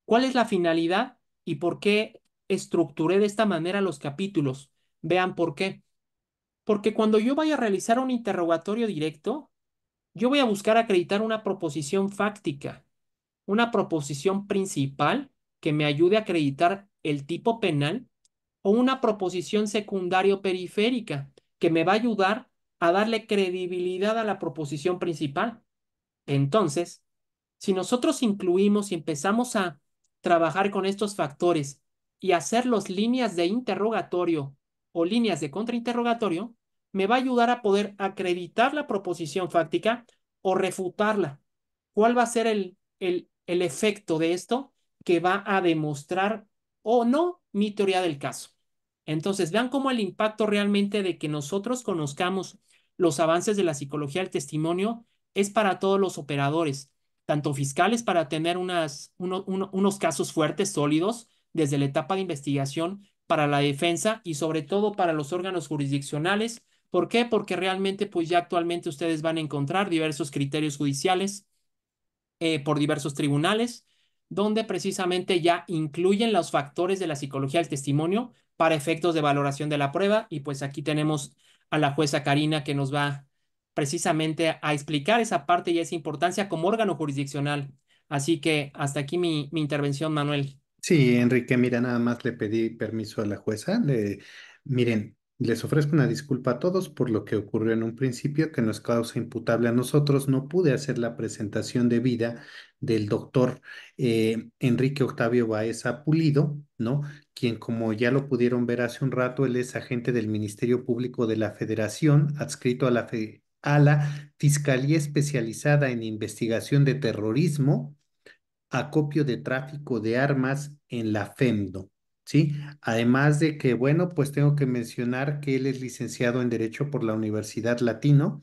¿Cuál es la finalidad y por qué estructuré de esta manera los capítulos? Vean por qué. Porque cuando yo vaya a realizar un interrogatorio directo, yo voy a buscar acreditar una proposición fáctica, una proposición principal que me ayude a acreditar el tipo penal o una proposición secundaria o periférica que me va a ayudar a darle credibilidad a la proposición principal. Entonces, si nosotros incluimos y empezamos a trabajar con estos factores y hacerlos líneas de interrogatorio o líneas de contrainterrogatorio, me va a ayudar a poder acreditar la proposición fáctica o refutarla. ¿Cuál va a ser el efecto de esto que va a demostrar o no mi teoría del caso? Entonces, vean cómo el impacto realmente de que nosotros conozcamos los avances de la psicología del testimonio es para todos los operadores, tanto fiscales para tener unos casos fuertes, sólidos, desde la etapa de investigación, para la defensa y sobre todo para los órganos jurisdiccionales. ¿Por qué? Porque realmente pues ya actualmente ustedes van a encontrar diversos criterios judiciales por diversos tribunales, donde precisamente ya incluyen los factores de la psicología del testimonio para efectos de valoración de la prueba. Y pues aquí tenemos a la jueza Karina que nos va precisamente a explicar esa parte y esa importancia como órgano jurisdiccional. Así que hasta aquí mi intervención, Manuel. Sí, Enrique, mira, nada más le pedí permiso a la jueza. Miren, les ofrezco una disculpa a todos por lo que ocurrió en un principio, que no es causa imputable a nosotros. No pude hacer la presentación debida del doctor Enrique Octavio Baeza Pulido, ¿no? Quien, como ya lo pudieron ver hace un rato, él es agente del Ministerio Público de la Federación, adscrito a a la Fiscalía Especializada en Investigación de Terrorismo, acopio de tráfico de armas en la FEMDO, ¿sí? Además de que, bueno, pues tengo que mencionar que él es licenciado en Derecho por la Universidad Latino,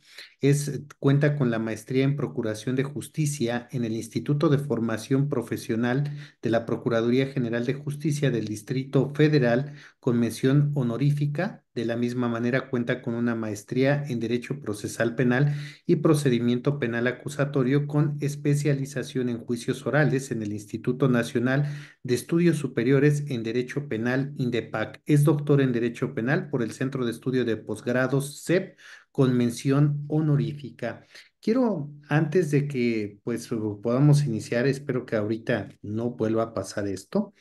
cuenta con la maestría en Procuración de Justicia en el Instituto de Formación Profesional de la Procuraduría General de Justicia del Distrito Federal con mención honorífica. De la misma manera, cuenta con una maestría en Derecho Procesal Penal y Procedimiento Penal Acusatorio con especialización en juicios orales en el Instituto Nacional de Estudios Superiores en Derecho Penal, INDEPAC. Es doctor en Derecho Penal por el Centro de Estudio de Posgrados CEP con mención honorífica. Quiero, antes de que pues podamos iniciar, espero que ahorita no vuelva a pasar esto.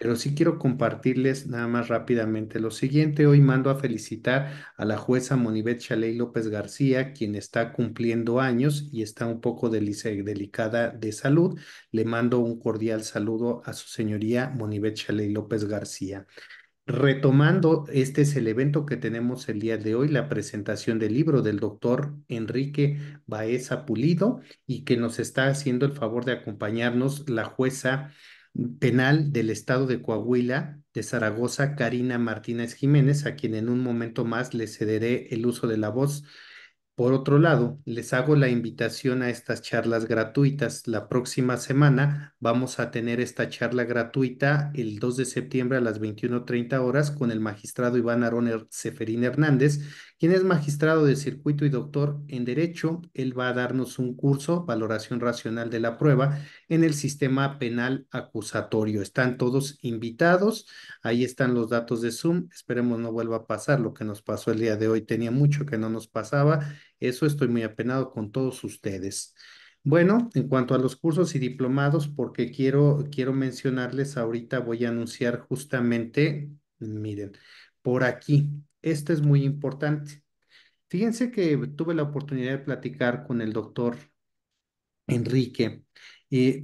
Pero sí quiero compartirles nada más rápidamente lo siguiente. Hoy mando a felicitar a la jueza Monivet Chaley López García, quien está cumpliendo años y está un poco delicada de salud. Le mando un cordial saludo a su señoría Monivet Chaley López García. Retomando, este es el evento que tenemos el día de hoy, la presentación del libro del doctor Enrique Baeza Pulido, y que nos está haciendo el favor de acompañarnos la jueza penal del estado de Coahuila, de Zaragoza, Karina Martínez Jiménez, a quien en un momento más le cederé el uso de la voz. Por otro lado, les hago la invitación a estas charlas gratuitas. La próxima semana vamos a tener esta charla gratuita el 2 de septiembre a las 21:30 horas con el magistrado Iván Aarón Seferín Hernández, quien es magistrado de circuito y doctor en Derecho. Él va a darnos un curso, Valoración Racional de la Prueba, en el sistema penal acusatorio. Están todos invitados. Ahí están los datos de Zoom. Esperemos no vuelva a pasar lo que nos pasó el día de hoy. Tenía mucho que no nos pasaba. Eso estoy muy apenado con todos ustedes. Bueno, en cuanto a los cursos y diplomados, porque quiero mencionarles, ahorita voy a anunciar justamente, miren, por aquí, esto es muy importante. Fíjense que tuve la oportunidad de platicar con el doctor Enrique,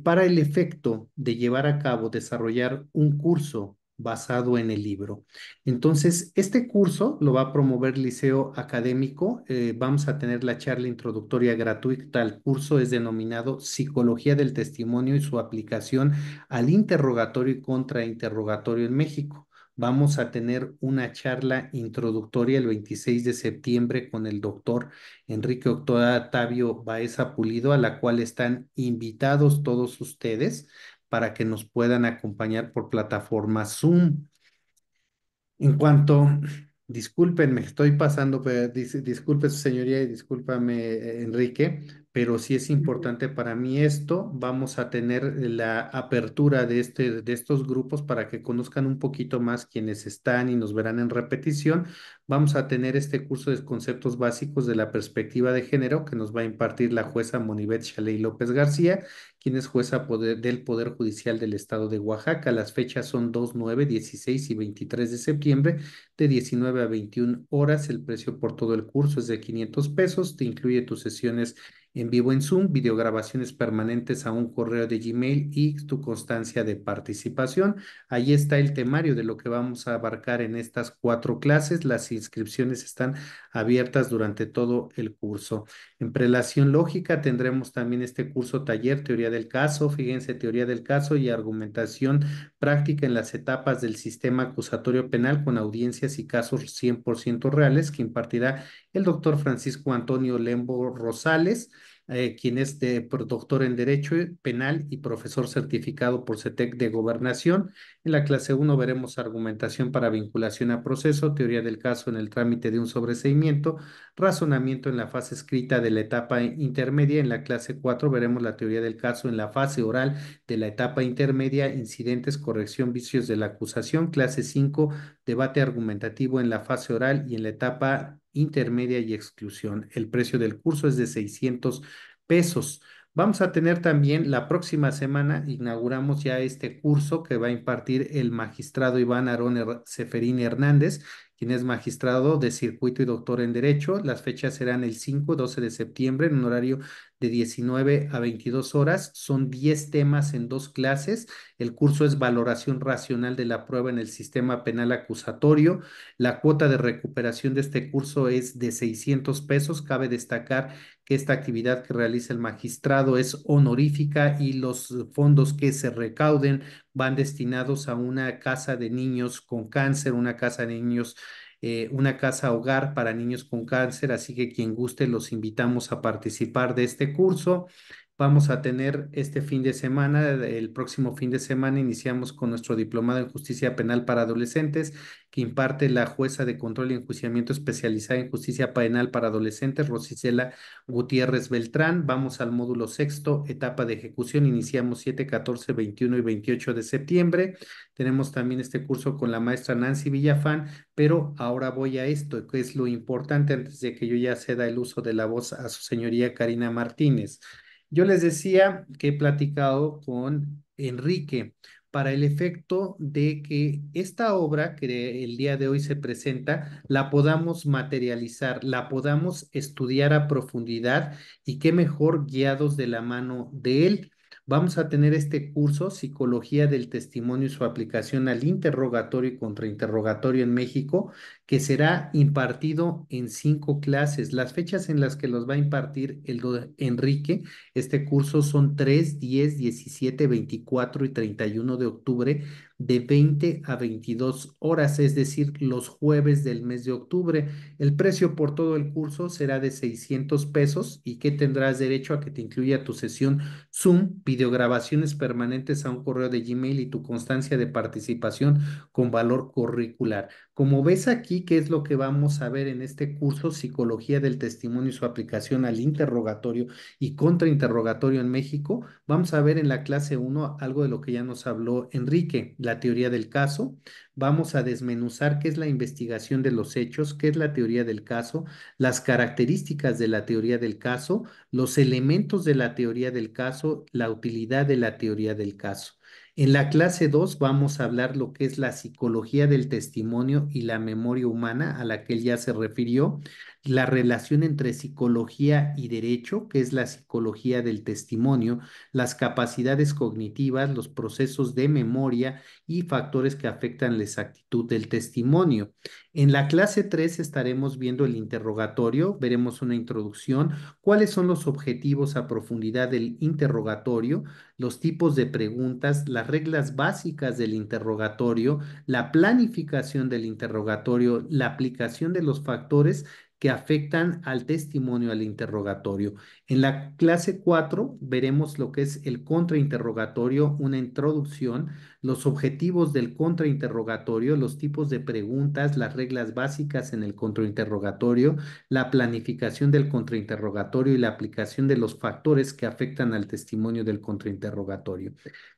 para el efecto de llevar a cabo, desarrollar un curso basado en el libro. Entonces, este curso lo va a promover Liceo Académico. Vamos a tener la charla introductoria gratuita al curso. Es denominado Psicología del Testimonio y su aplicación al interrogatorio y contrainterrogatorio en México. Vamos a tener una charla introductoria el 26 de septiembre con el doctor Enrique Octavio Baeza Pulido, a la cual están invitados todos ustedes para que nos puedan acompañar por plataforma Zoom. En cuanto, discúlpenme, estoy pasando, disculpe su señoría y discúlpame, Enrique, pero sí es importante para mí esto. Vamos a tener la apertura de estos grupos para que conozcan un poquito más quienes están y nos verán en repetición. Vamos a tener este curso de conceptos básicos de la perspectiva de género que nos va a impartir la jueza Monibet Shaley López García, quien es del Poder Judicial del Estado de Oaxaca. Las fechas son 2, 9, 16 y 23 de septiembre, de 19 a 21 horas. El precio por todo el curso es de 500 pesos. Te incluye tus sesiones en vivo en Zoom, videograbaciones permanentes a un correo de Gmail y tu constancia de participación. Ahí está el temario de lo que vamos a abarcar en estas 4 clases. Las inscripciones están abiertas durante todo el curso. En prelación lógica tendremos también este curso taller, teoría del caso, fíjense, teoría del caso y argumentación práctica en las etapas del sistema acusatorio penal con audiencias y casos 100% reales que impartirá el doctor Francisco Antonio Lembo Rosales, quien es doctor en Derecho Penal y profesor certificado por CETEC de Gobernación. En la clase 1 veremos argumentación para vinculación a proceso, teoría del caso en el trámite de un sobreseimiento, razonamiento en la fase escrita de la etapa intermedia. En la clase 4 veremos la teoría del caso en la fase oral de la etapa intermedia, incidentes, corrección, vicios de la acusación. Clase 5, debate argumentativo en la fase oral y en la etapa intermedia y exclusión. El precio del curso es de 600 pesos. Vamos a tener también la próxima semana, inauguramos ya este curso que va a impartir el magistrado Iván Aarón Seferín Hernández, quien es magistrado de circuito y doctor en Derecho. Las fechas serán el 5 y 12 de septiembre en un horario de 19 a 22 horas. Son 10 temas en 2 clases. El curso es valoración racional de la prueba en el sistema penal acusatorio. La cuota de recuperación de este curso es de 600 pesos. Cabe destacar que esta actividad que realiza el magistrado es honorífica y los fondos que se recauden van destinados a una casa de niños con cáncer, una casa de niños, una casa hogar para niños con cáncer, así que quien guste los invitamos a participar de este curso. Vamos a tener este fin de semana, el próximo fin de semana iniciamos con nuestro diplomado en justicia penal para adolescentes que imparte la jueza de control y enjuiciamiento especializada en justicia penal para adolescentes, Rosicela Gutiérrez Beltrán. Vamos al módulo sexto, etapa de ejecución. Iniciamos 7, 14, 21 y 28 de septiembre. Tenemos también este curso con la maestra Nancy Villafán, pero ahora voy a esto, que es lo importante antes de que yo ya ceda el uso de la voz a su señoría Karina Martínez. Yo les decía que he platicado con Enrique para el efecto de que esta obra que el día de hoy se presenta la podamos materializar, la podamos estudiar a profundidad y qué mejor guiados de la mano de él. Vamos a tener este curso, Psicología del Testimonio y su aplicación al interrogatorio y contrainterrogatorio en México, que será impartido en 5 clases. Las fechas en las que los va a impartir Enrique, este curso son 3, 10, 17, 24 y 31 de octubre de 20 a 22 horas, es decir, los jueves del mes de octubre. El precio por todo el curso será de 600 pesos y que tendrás derecho a que te incluya tu sesión Zoom, videograbaciones permanentes a un correo de Gmail y tu constancia de participación con valor curricular. Como ves aquí, ¿qué es lo que vamos a ver en este curso? Psicología del testimonio y su aplicación al interrogatorio y contrainterrogatorio en México. Vamos a ver en la clase 1 algo de lo que ya nos habló Enrique, la teoría del caso. Vamos a desmenuzar qué es la investigación de los hechos, qué es la teoría del caso, las características de la teoría del caso, los elementos de la teoría del caso, la utilidad de la teoría del caso. En la clase 2 vamos a hablar lo que es la psicología del testimonio y la memoria humana a la que él ya se refirió, la relación entre psicología y derecho, que es la psicología del testimonio, las capacidades cognitivas, los procesos de memoria y factores que afectan la exactitud del testimonio. En la clase 3 estaremos viendo el interrogatorio, veremos una introducción, cuáles son los objetivos a profundidad del interrogatorio, los tipos de preguntas, las reglas básicas del interrogatorio, la planificación del interrogatorio, la aplicación de los factores que afectan al testimonio, al interrogatorio. En la clase 4 veremos lo que es el contrainterrogatorio, una introducción, los objetivos del contrainterrogatorio, los tipos de preguntas, las reglas básicas en el contrainterrogatorio, la planificación del contrainterrogatorio y la aplicación de los factores que afectan al testimonio del contrainterrogatorio.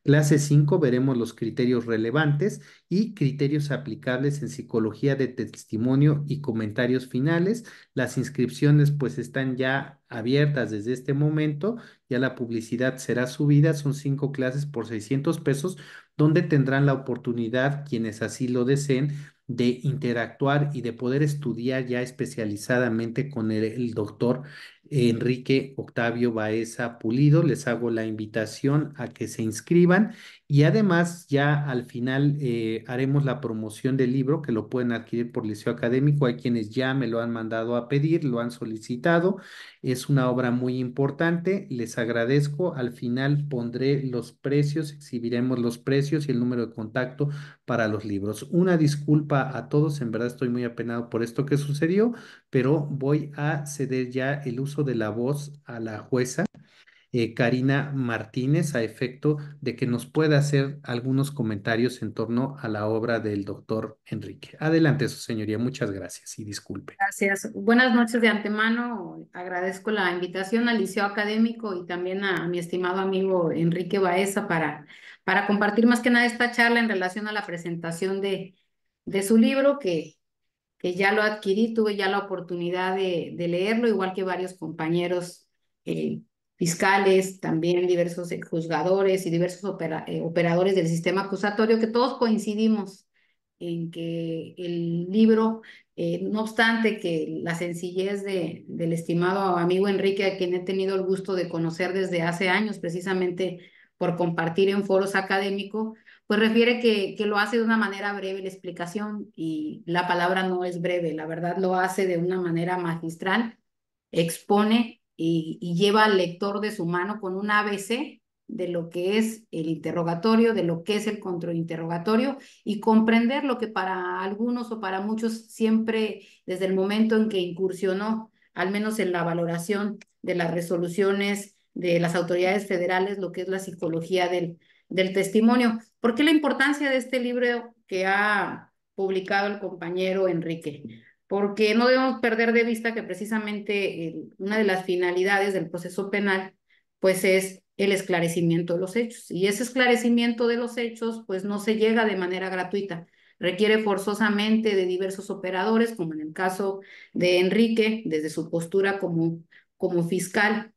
Clase 5 veremos los criterios relevantes y criterios aplicables en psicología de testimonio y comentarios finales. Las inscripciones pues están ya abiertas desde este momento, ya la publicidad será subida, son 5 clases por 600 pesos, donde tendrán la oportunidad quienes así lo deseen de interactuar y de poder estudiar ya especializadamente con el doctor Enrique Octavio Baeza Pulido. Les hago la invitación a que se inscriban y además ya al final haremos la promoción del libro que lo pueden adquirir por Liceo Académico. Hay quienes ya me lo han mandado a pedir, lo han solicitado. Es una obra muy importante. Les agradezco. Al final pondré los precios, exhibiremos los precios y el número de contacto para los libros. Una disculpa a todos, en verdad estoy muy apenado por esto que sucedió, pero voy a ceder ya el uso de la voz a la jueza Karina Martínez a efecto de que nos pueda hacer algunos comentarios en torno a la obra del doctor Enrique. Adelante, su señoría. Muchas gracias y disculpe. Gracias. Buenas noches de antemano. Agradezco la invitación al Liceo Académico y también a mi estimado amigo Enrique Baeza para compartir más que nada esta charla en relación a la presentación de su libro que ya lo adquirí, tuve ya la oportunidad de leerlo, igual que varios compañeros eh, fiscales, también diversos juzgadores y diversos operadores del sistema acusatorio, que todos coincidimos en que el libro, no obstante que la sencillez del estimado amigo Enrique, a quien he tenido el gusto de conocer desde hace años, precisamente por compartir en foros académicos, pues refiere que lo hace de una manera breve la explicación y la palabra no es breve, la verdad lo hace de una manera magistral, expone y lleva al lector de su mano con un ABC de lo que es el interrogatorio, de lo que es el contrainterrogatorio y comprender lo que para algunos o para muchos siempre desde el momento en que incursionó, al menos en la valoración de las resoluciones de las autoridades federales, lo que es la psicología del testimonio. ¿Por qué la importancia de este libro que ha publicado el compañero Enrique? Porque no debemos perder de vista que precisamente una de las finalidades del proceso penal pues es el esclarecimiento de los hechos. Y ese esclarecimiento de los hechos pues no se llega de manera gratuita, requiere forzosamente de diversos operadores, como en el caso de Enrique, desde su postura como fiscal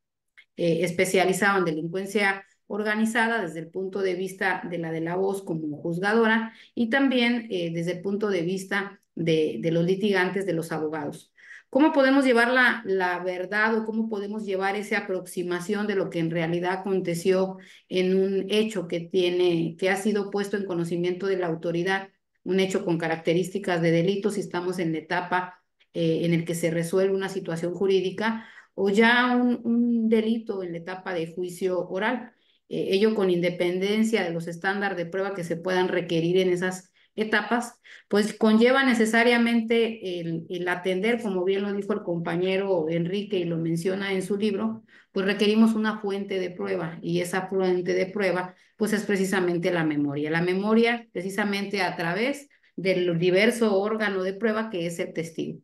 especializado en delincuencia organizada desde el punto de vista de la voz como juzgadora y también desde el punto de vista de los litigantes, de los abogados. ¿Cómo podemos llevar la verdad o cómo podemos llevar esa aproximación de lo que en realidad aconteció en un hecho que ha sido puesto en conocimiento de la autoridad, un hecho con características de delito si estamos en la etapa en el que se resuelve una situación jurídica o ya un delito en la etapa de juicio oral, ello con independencia de los estándares de prueba que se puedan requerir en esas etapas, pues conlleva necesariamente el atender, como bien lo dijo el compañero Enrique y lo menciona en su libro, pues requerimos una fuente de prueba y esa fuente de prueba pues es precisamente la memoria precisamente a través del diverso órgano de prueba que es el testigo.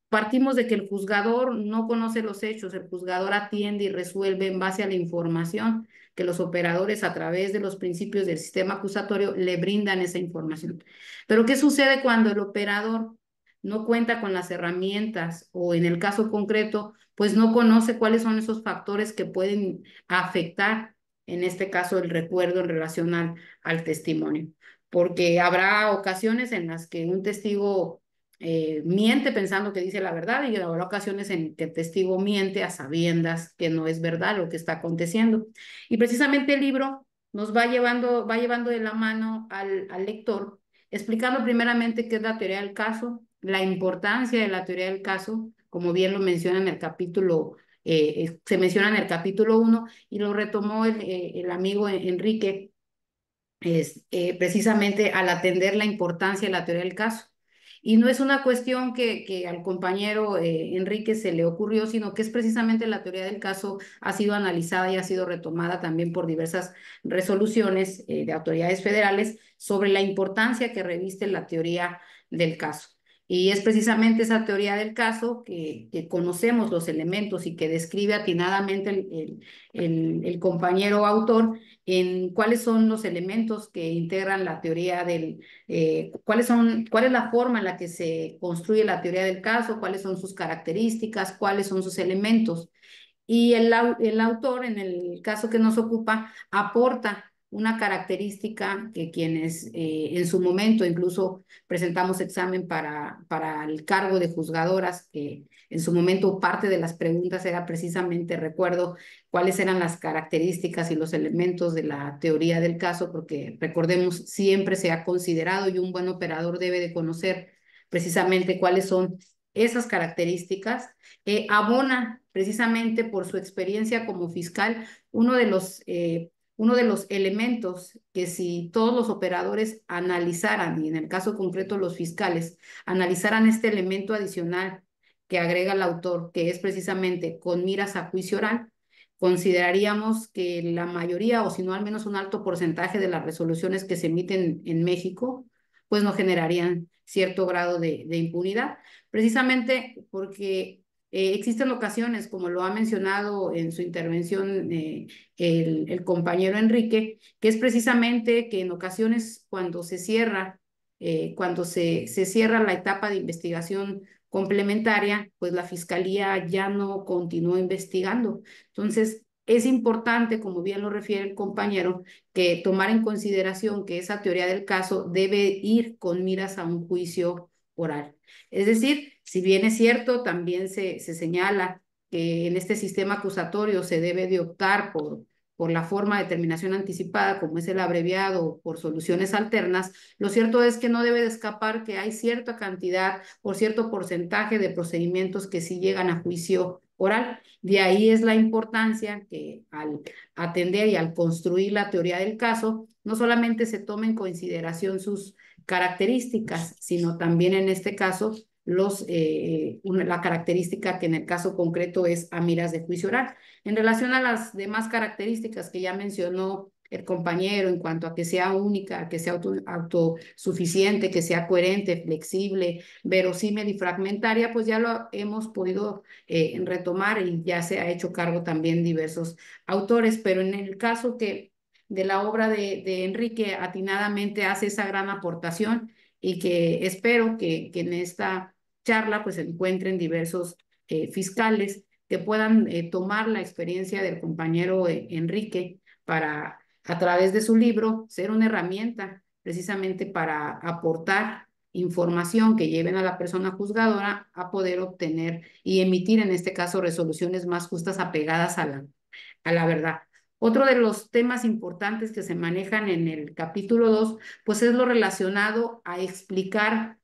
Partimos de que el juzgador no conoce los hechos, el juzgador atiende y resuelve en base a la información que los operadores a través de los principios del sistema acusatorio le brindan esa información. Pero ¿qué sucede cuando el operador no cuenta con las herramientas o en el caso concreto, pues no conoce cuáles son esos factores que pueden afectar, en este caso, el recuerdo en relación al testimonio? Porque habrá ocasiones en las que un testigo miente pensando que dice la verdad y habrá ocasiones en que el testigo miente a sabiendas que no es verdad lo que está aconteciendo. Y precisamente el libro nos va llevando de la mano al lector, explicando primeramente qué es la teoría del caso, la importancia de la teoría del caso, como bien lo menciona en el capítulo, se menciona en el capítulo 1 y lo retomó el amigo Enrique, precisamente al atender la importancia de la teoría del caso. Y no es una cuestión que al compañero Enrique se le ocurrió, sino que es precisamente la teoría del caso ha sido analizada y ha sido retomada también por diversas resoluciones de autoridades federales sobre la importancia que reviste la teoría del caso. Y es precisamente esa teoría del caso que conocemos los elementos y que describe atinadamente el compañero autor en cuáles son los elementos que integran la teoría cuál es la forma en la que se construye la teoría del caso, cuáles son sus características, cuáles son sus elementos. Y el autor, en el caso que nos ocupa, aporta una característica que quienes en su momento incluso presentamos examen para el cargo de juzgadoras, que en su momento parte de las preguntas era precisamente, recuerdo, cuáles eran las características y los elementos de la teoría del caso, porque recordemos, siempre se ha considerado y un buen operador debe de conocer precisamente cuáles son esas características. Abona precisamente por su experiencia como fiscal uno de los elementos que si todos los operadores analizaran, y en el caso concreto los fiscales, analizaran este elemento adicional que agrega el autor, que es precisamente con miras a juicio oral, consideraríamos que la mayoría, o si no al menos un alto porcentaje de las resoluciones que se emiten en México, pues no generarían cierto grado de impunidad, precisamente porque existen ocasiones, como lo ha mencionado en su intervención el compañero Enrique, que es precisamente que en ocasiones cuando se cierra, se cierra la etapa de investigación complementaria, pues la fiscalía ya no continuó investigando. Entonces, es importante, como bien lo refiere el compañero, que tomar en consideración que esa teoría del caso debe ir con miras a un juicio oral. Es decir, si bien es cierto, también se señala que en este sistema acusatorio se debe de optar por la forma de terminación anticipada, como es el abreviado, por soluciones alternas, lo cierto es que no debe de escapar que hay cierta cantidad o cierto porcentaje de procedimientos que sí llegan a juicio oral. De ahí es la importancia que al atender y al construir la teoría del caso, no solamente se tome en consideración sus características, sino también en este caso la característica que en el caso concreto es a miras de juicio oral. En relación a las demás características que ya mencionó el compañero en cuanto a que sea única, que sea autosuficiente, que sea coherente, flexible, verosímil y fragmentaria, pues ya lo hemos podido retomar y ya se ha hecho cargo también diversos autores, pero en el caso que de la obra de Enrique atinadamente hace esa gran aportación y que espero que en esta charla pues se encuentren diversos fiscales que puedan tomar la experiencia del compañero Enrique para, a través de su libro, ser una herramienta precisamente para aportar información que lleven a la persona juzgadora a poder obtener y emitir, en este caso, resoluciones más justas apegadas a la verdad. Otro de los temas importantes que se manejan en el capítulo 2, pues es lo relacionado a explicar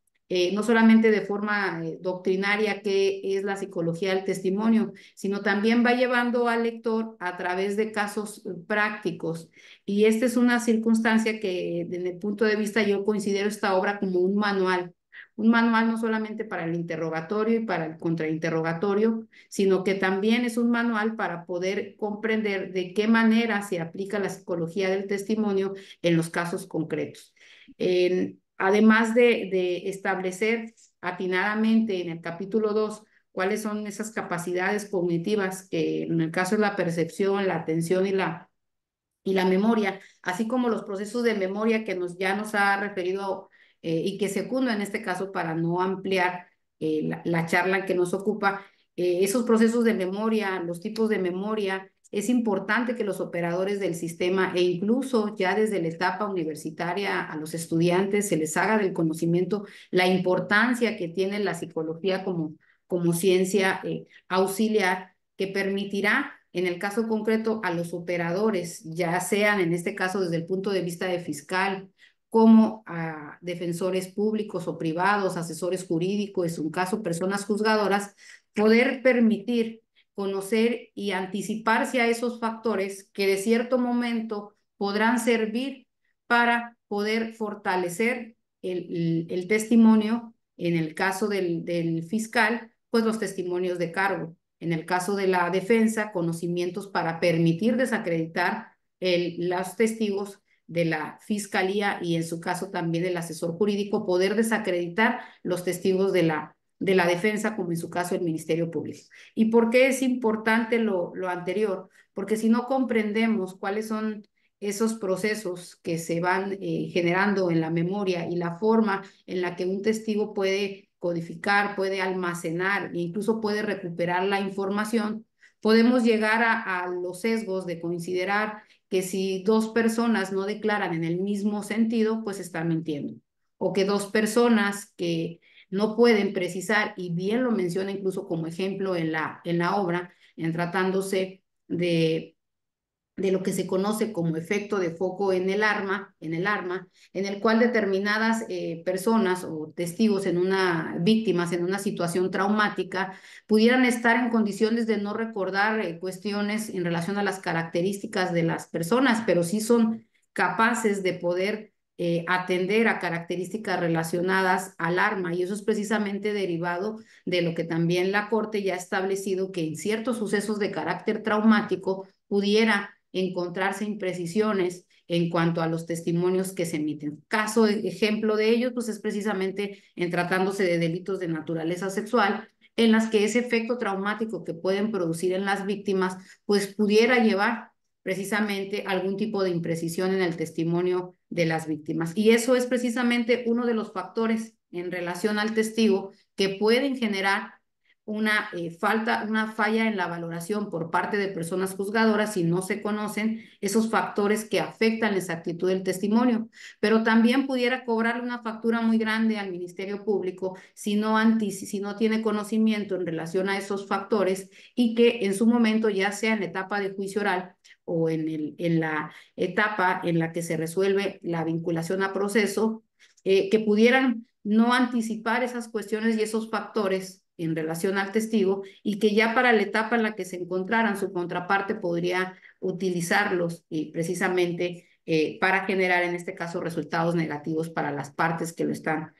no solamente de forma doctrinaria qué es la psicología del testimonio, sino también va llevando al lector a través de casos prácticos. Y esta es una circunstancia que, desde el punto de vista, yo considero esta obra como un manual no solamente para el interrogatorio y para el contrainterrogatorio, sino que también es un manual para poder comprender de qué manera se aplica la psicología del testimonio en los casos concretos. Además de establecer atinadamente en el capítulo 2 cuáles son esas capacidades cognitivas que en el caso de la percepción, la atención y la memoria, así como los procesos de memoria que ya nos ha referido y que secunda en este caso para no ampliar la charla que nos ocupa, esos procesos de memoria, los tipos de memoria, es importante que los operadores del sistema e incluso ya desde la etapa universitaria a los estudiantes se les haga del conocimiento la importancia que tiene la psicología como ciencia auxiliar que permitirá en el caso concreto a los operadores, ya sean en este caso desde el punto de vista de fiscal, como a defensores públicos o privados, asesores jurídicos, en un caso personas juzgadoras, poder permitir conocer y anticiparse a esos factores que de cierto momento podrán servir para poder fortalecer el testimonio En el caso del fiscal, pues los testimonios de cargo. En el caso de la defensa, conocimientos para permitir desacreditar los testigos de la fiscalía y en su caso también del asesor jurídico, poder desacreditar los testigos de la defensa, como en su caso el Ministerio Público. ¿Y por qué es importante lo anterior? Porque si no comprendemos cuáles son esos procesos que se van generando en la memoria y la forma en la que un testigo puede codificar, puede almacenar e incluso puede recuperar la información, podemos llegar a los sesgos de considerar que si dos personas no declaran en el mismo sentido, pues están mintiendo. O que dos personas que no pueden precisar, y bien lo menciona incluso como ejemplo en la obra, en tratándose de lo que se conoce como efecto de foco en el arma, en el cual determinadas personas o testigos víctimas en una situación traumática, pudieran estar en condiciones de no recordar cuestiones en relación a las características de las personas, pero sí son capaces de poder atender a características relacionadas al arma, y eso es precisamente derivado de lo que también la Corte ya ha establecido, que en ciertos sucesos de carácter traumático pudiera encontrarse imprecisiones en cuanto a los testimonios que se emiten. Ejemplo de ello, pues es precisamente en tratándose de delitos de naturaleza sexual, en las que ese efecto traumático que pueden producir en las víctimas, pues pudiera llevar precisamente algún tipo de imprecisión en el testimonio de las víctimas. Y eso es precisamente uno de los factores en relación al testigo que pueden generar una falla en la valoración por parte de personas juzgadoras si no se conocen esos factores que afectan la exactitud del testimonio, pero también pudiera cobrarle una factura muy grande al Ministerio Público si no tiene conocimiento en relación a esos factores y que en su momento, ya sea en la etapa de juicio oral o en la etapa en la que se resuelve la vinculación a proceso, que pudieran no anticipar esas cuestiones y esos factores en relación al testigo y que ya para la etapa en la que se encontraran su contraparte podría utilizarlos precisamente para generar en este caso resultados negativos para las partes que lo están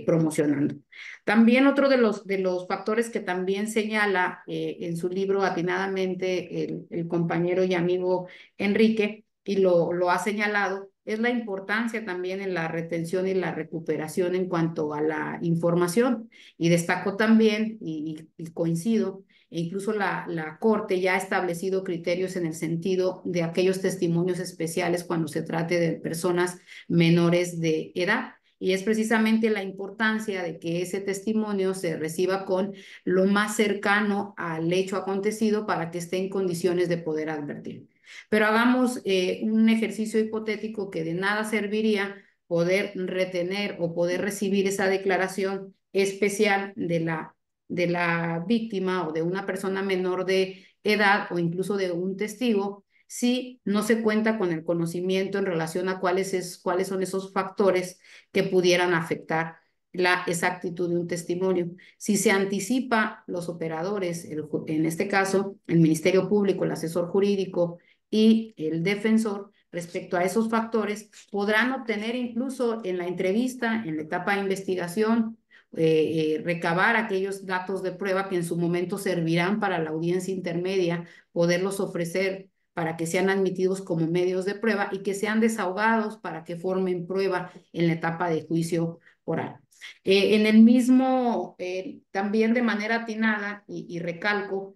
promocionando. También otro de los factores que también señala en su libro atinadamente el compañero y amigo Enrique, y lo ha señalado, es la importancia también en la retención y la recuperación en cuanto a la información. Y destaco también, y coincido, e incluso la Corte ya ha establecido criterios en el sentido de aquellos testimonios especiales cuando se trate de personas menores de edad. Y es precisamente la importancia de que ese testimonio se reciba con lo más cercano al hecho acontecido para que esté en condiciones de poder advertir. Pero hagamos un ejercicio hipotético que de nada serviría poder retener o poder recibir esa declaración especial de la víctima o de una persona menor de edad o incluso de un testigo si no se cuenta con el conocimiento en relación a cuáles son esos factores que pudieran afectar la exactitud de un testimonio. Si se anticipa los operadores, en este caso el Ministerio Público, el asesor jurídico y el defensor, respecto a esos factores, podrán obtener incluso en la entrevista, en la etapa de investigación, recabar aquellos datos de prueba que en su momento servirán para la audiencia intermedia, poderlos ofrecer para que sean admitidos como medios de prueba y que sean desahogados para que formen prueba en la etapa de juicio oral. En el mismo, también de manera atinada, y recalco,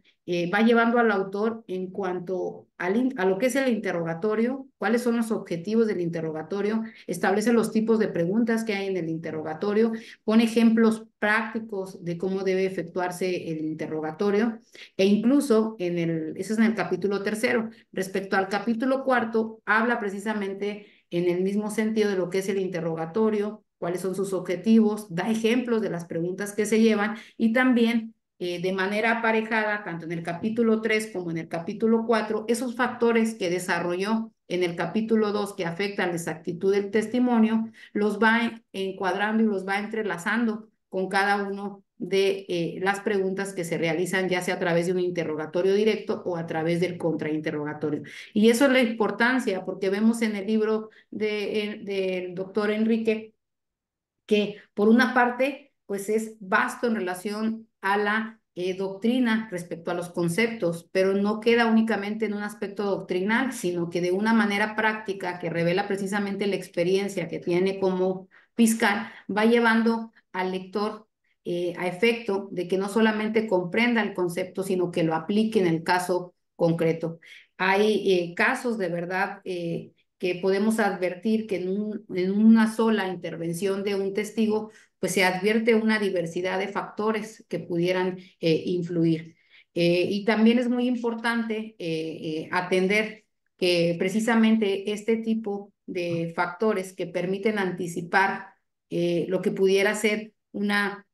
va llevando al autor en cuanto a lo que es el interrogatorio, cuáles son los objetivos del interrogatorio, establece los tipos de preguntas que hay en el interrogatorio, pone ejemplos prácticos de cómo debe efectuarse el interrogatorio, e incluso eso es en el capítulo tercero. Respecto al capítulo cuarto, habla precisamente en el mismo sentido de lo que es el interrogatorio, cuáles son sus objetivos, da ejemplos de las preguntas que se llevan y también de manera aparejada, tanto en el capítulo 3 como en el capítulo 4, esos factores que desarrolló en el capítulo 2 que afectan la exactitud del testimonio, los va encuadrando y los va entrelazando con cada uno de las preguntas que se realizan, ya sea a través de un interrogatorio directo o a través del contrainterrogatorio. Y eso es la importancia, porque vemos en el libro del doctor Enrique que por una parte pues es vasto en relación a la doctrina respecto a los conceptos, pero no queda únicamente en un aspecto doctrinal, sino que de una manera práctica que revela precisamente la experiencia que tiene como fiscal, va llevando al lector a efecto de que no solamente comprenda el concepto, sino que lo aplique en el caso concreto. Hay casos de verdad que podemos advertir que en una sola intervención de un testigo, pues se advierte una diversidad de factores que pudieran influir. Y también es muy importante atender que precisamente este tipo de factores que permiten anticipar lo que pudiera ser una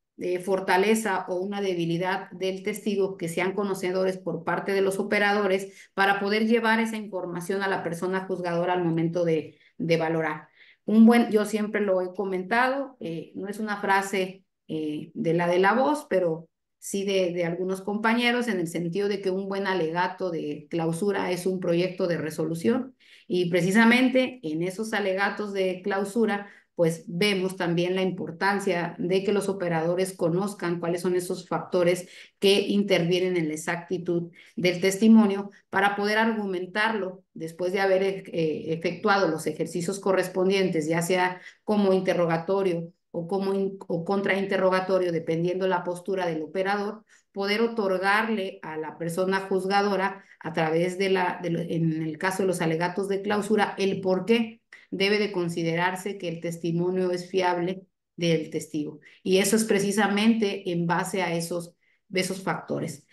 fortaleza o una debilidad del testigo, que sean conocedores por parte de los operadores para poder llevar esa información a la persona juzgadora al momento de valorar. Yo siempre lo he comentado, no es una frase de la voz, pero sí de algunos compañeros, en el sentido de que un buen alegato de clausura es un proyecto de resolución, y precisamente en esos alegatos de clausura pues vemos también la importancia de que los operadores conozcan cuáles son esos factores que intervienen en la exactitud del testimonio para poder argumentarlo después de haber efectuado los ejercicios correspondientes, ya sea como interrogatorio o contrainterrogatorio, dependiendo la postura del operador, poder otorgarle a la persona juzgadora a través en el caso de los alegatos de clausura, el por qué debe de considerarse que el testimonio es fiable del testigo. Y eso es precisamente en base a esos factores.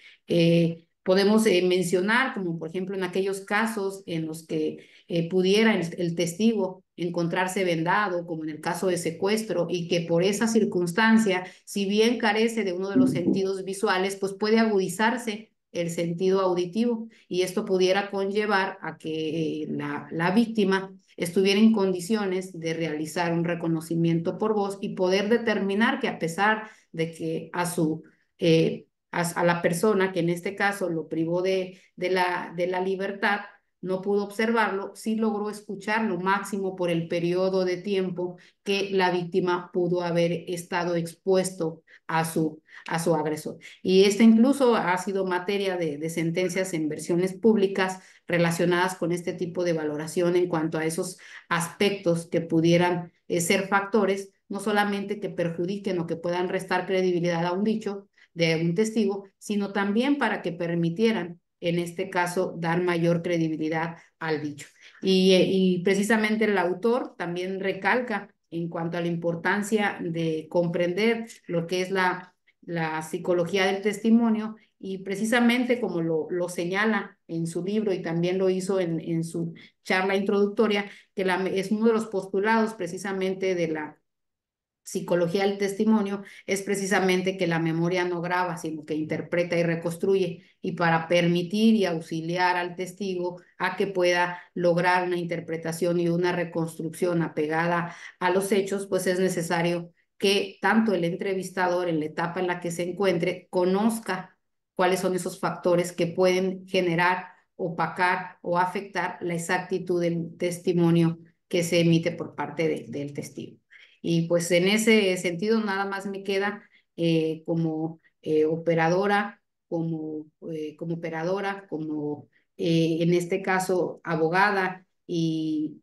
Podemos mencionar, como por ejemplo en aquellos casos en los que pudiera el testigo encontrarse vendado, como en el caso de secuestro, y que por esa circunstancia, si bien carece de uno de los sentidos visuales, pues puede agudizarse el sentido auditivo, y esto pudiera conllevar a que la víctima estuviera en condiciones de realizar un reconocimiento por voz y poder determinar que, a pesar de que a la persona que en este caso lo privó de la libertad, no pudo observarlo, sí logró escuchar lo máximo por el periodo de tiempo que la víctima pudo haber estado expuesto a su agresor. Y esta incluso ha sido materia de sentencias en versiones públicas relacionadas con este tipo de valoración en cuanto a esos aspectos que pudieran ser factores, no solamente que perjudiquen o que puedan restar credibilidad a un dicho de un testigo, sino también para que permitieran, en este caso, dar mayor credibilidad al dicho. Y precisamente el autor también recalca en cuanto a la importancia de comprender lo que es la psicología del testimonio, y precisamente como lo señala en su libro y también lo hizo en su charla introductoria, que es uno de los postulados precisamente de la psicología del testimonio, es precisamente que la memoria no graba, sino que interpreta y reconstruye, y para permitir y auxiliar al testigo a que pueda lograr una interpretación y una reconstrucción apegada a los hechos, pues es necesario que tanto el entrevistador, en la etapa en la que se encuentre, conozca cuáles son esos factores que pueden generar, opacar o afectar la exactitud del testimonio que se emite por parte del testigo. Y pues en ese sentido nada más me queda como operadora, como operadora, como en este caso abogada, y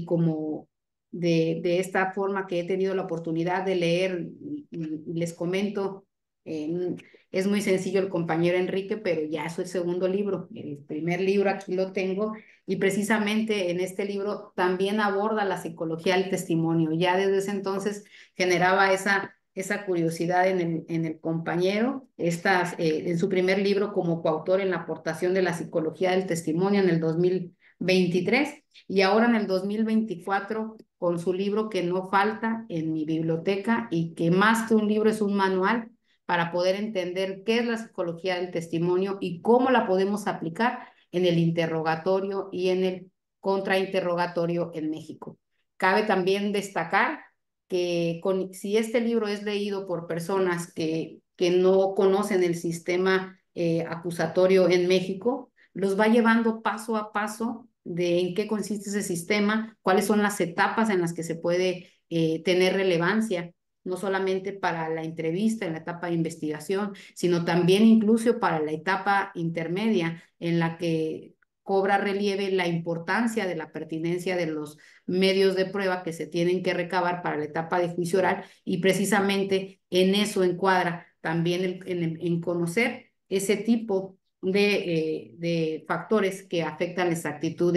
como de esta forma que he tenido la oportunidad de leer, y les comento, eh, es muy sencillo el compañero Enrique, pero ya es el segundo libro. El primer libro aquí lo tengo, y precisamente en este libro también aborda la psicología del testimonio. Ya desde ese entonces generaba esa curiosidad en el compañero. En su primer libro como coautor en la aportación de la psicología del testimonio en el 2023, y ahora en el 2024 con su libro que no falta en mi biblioteca, y que más que un libro es un manual para poder entender qué es la psicología del testimonio y cómo la podemos aplicar en el interrogatorio y en el contrainterrogatorio en México. Cabe también destacar que si este libro es leído por personas que no conocen el sistema acusatorio en México, los va llevando paso a paso de en qué consiste ese sistema, cuáles son las etapas en las que se puede tener relevancia no solamente para la entrevista en la etapa de investigación, sino también incluso para la etapa intermedia en la que cobra relieve la importancia de la pertinencia de los medios de prueba que se tienen que recabar para la etapa de juicio oral, y precisamente en eso encuadra también en conocer ese tipo de factores que afectan la exactitud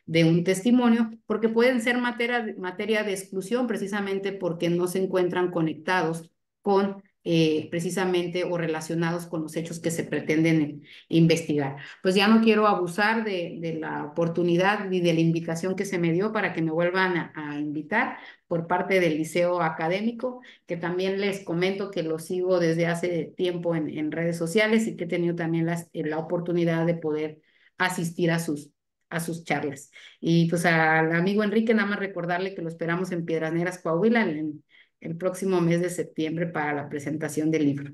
de un testimonio, porque pueden ser materia de exclusión precisamente porque no se encuentran conectados con precisamente o relacionados con los hechos que se pretenden investigar. Pues ya no quiero abusar de la oportunidad ni de la invitación que se me dio para que me vuelvan a invitar por parte del Liceo Académico, que también les comento que lo sigo desde hace tiempo en redes sociales y que he tenido también la oportunidad de poder asistir a sus charlas. Y pues al amigo Enrique, nada más recordarle que lo esperamos en Piedras Negras, Coahuila, en el próximo mes de septiembre para la presentación del libro.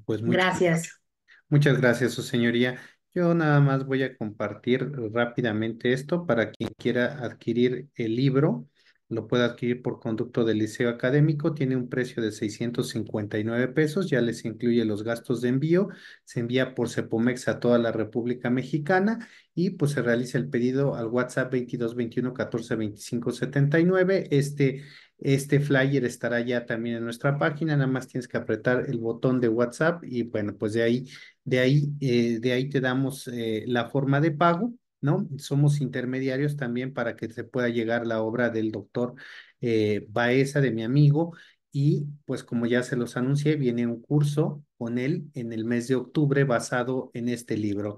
Pues Gracias. muchas gracias, su señoría. Yo nada más voy a compartir rápidamente esto para quien quiera adquirir el libro. Lo puede adquirir por conducto del Liceo Académico. Tiene un precio de 659 pesos. Ya les incluye los gastos de envío. Se envía por Cepomex a toda la República Mexicana y pues se realiza el pedido al WhatsApp 22 21 14 25 79. Este flyer estará ya también en nuestra página. Nada más tienes que apretar el botón de WhatsApp y bueno, pues de ahí te damos la forma de pago, ¿no? Somos intermediarios también para que se pueda llegar la obra del doctor Baeza, de mi amigo, y pues como ya se los anuncié, viene un curso con él en el mes de octubre basado en este libro.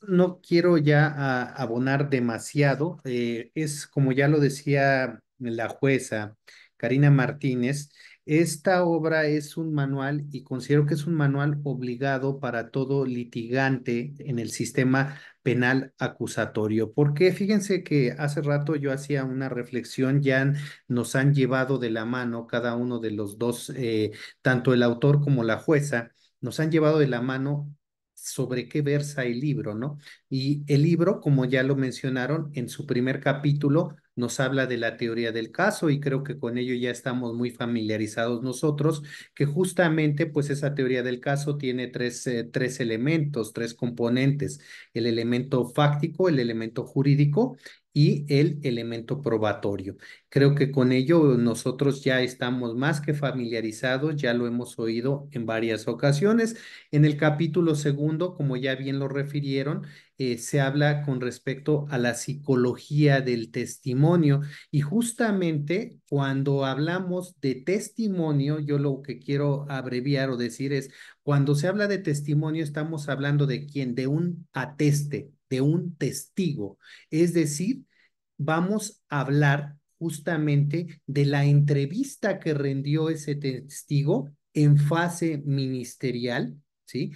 No quiero ya abonar demasiado, es como ya lo decía la jueza Karina Martínez, esta obra es un manual y considero que es un manual obligado para todo litigante en el sistema penal acusatorio, porque fíjense que hace rato yo hacía una reflexión, ya nos han llevado de la mano cada uno de los dos, tanto el autor como la jueza, nos han llevado de la mano sobre qué versa el libro, ¿no? Y el libro, como ya lo mencionaron, en su primer capítulo nos habla de la teoría del caso y creo que con ello ya estamos muy familiarizados nosotros, que justamente pues esa teoría del caso tiene tres elementos, tres componentes: el elemento fáctico, el elemento jurídico y el elemento probatorio. Creo que con ello nosotros ya estamos más que familiarizados, ya lo hemos oído en varias ocasiones. En el capítulo segundo, como ya bien lo refirieron, se habla con respecto a la psicología del testimonio y justamente cuando hablamos de testimonio, yo lo que quiero abreviar o decir es, cuando se habla de testimonio estamos hablando de quién, de un ateste, de un testigo, es decir, vamos a hablar justamente de la entrevista que rindió ese testigo en fase ministerial, ¿sí?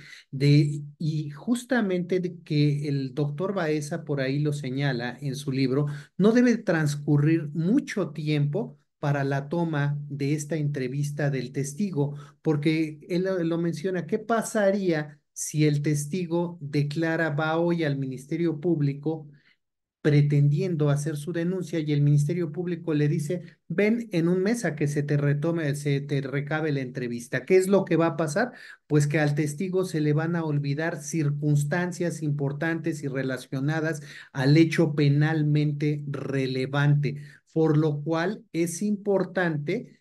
Y justamente de que el doctor Baeza por ahí lo señala en su libro, no debe transcurrir mucho tiempo para la toma de esta entrevista del testigo, porque él lo menciona, ¿qué pasaría si el testigo declara, va hoy al Ministerio Público pretendiendo hacer su denuncia y el Ministerio Público le dice, ven en un mes a que se te retome, se te recabe la entrevista? ¿Qué es lo que va a pasar? Pues que al testigo se le van a olvidar circunstancias importantes y relacionadas al hecho penalmente relevante, por lo cual es importante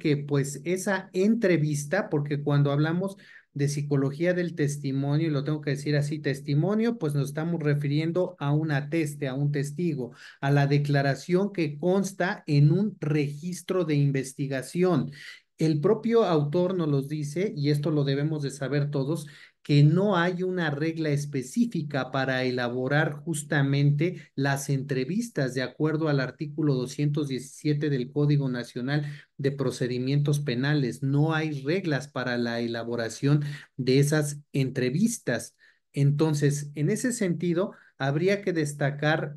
que pues esa entrevista, porque cuando hablamos de psicología del testimonio, y lo tengo que decir así, testimonio, pues nos estamos refiriendo a un ateste, a un testigo, a la declaración que consta en un registro de investigación. El propio autor nos los dice, y esto lo debemos de saber todos, que no hay una regla específica para elaborar justamente las entrevistas de acuerdo al artículo 217 del Código Nacional de Procedimientos Penales. No hay reglas para la elaboración de esas entrevistas. Entonces, en ese sentido, habría que destacar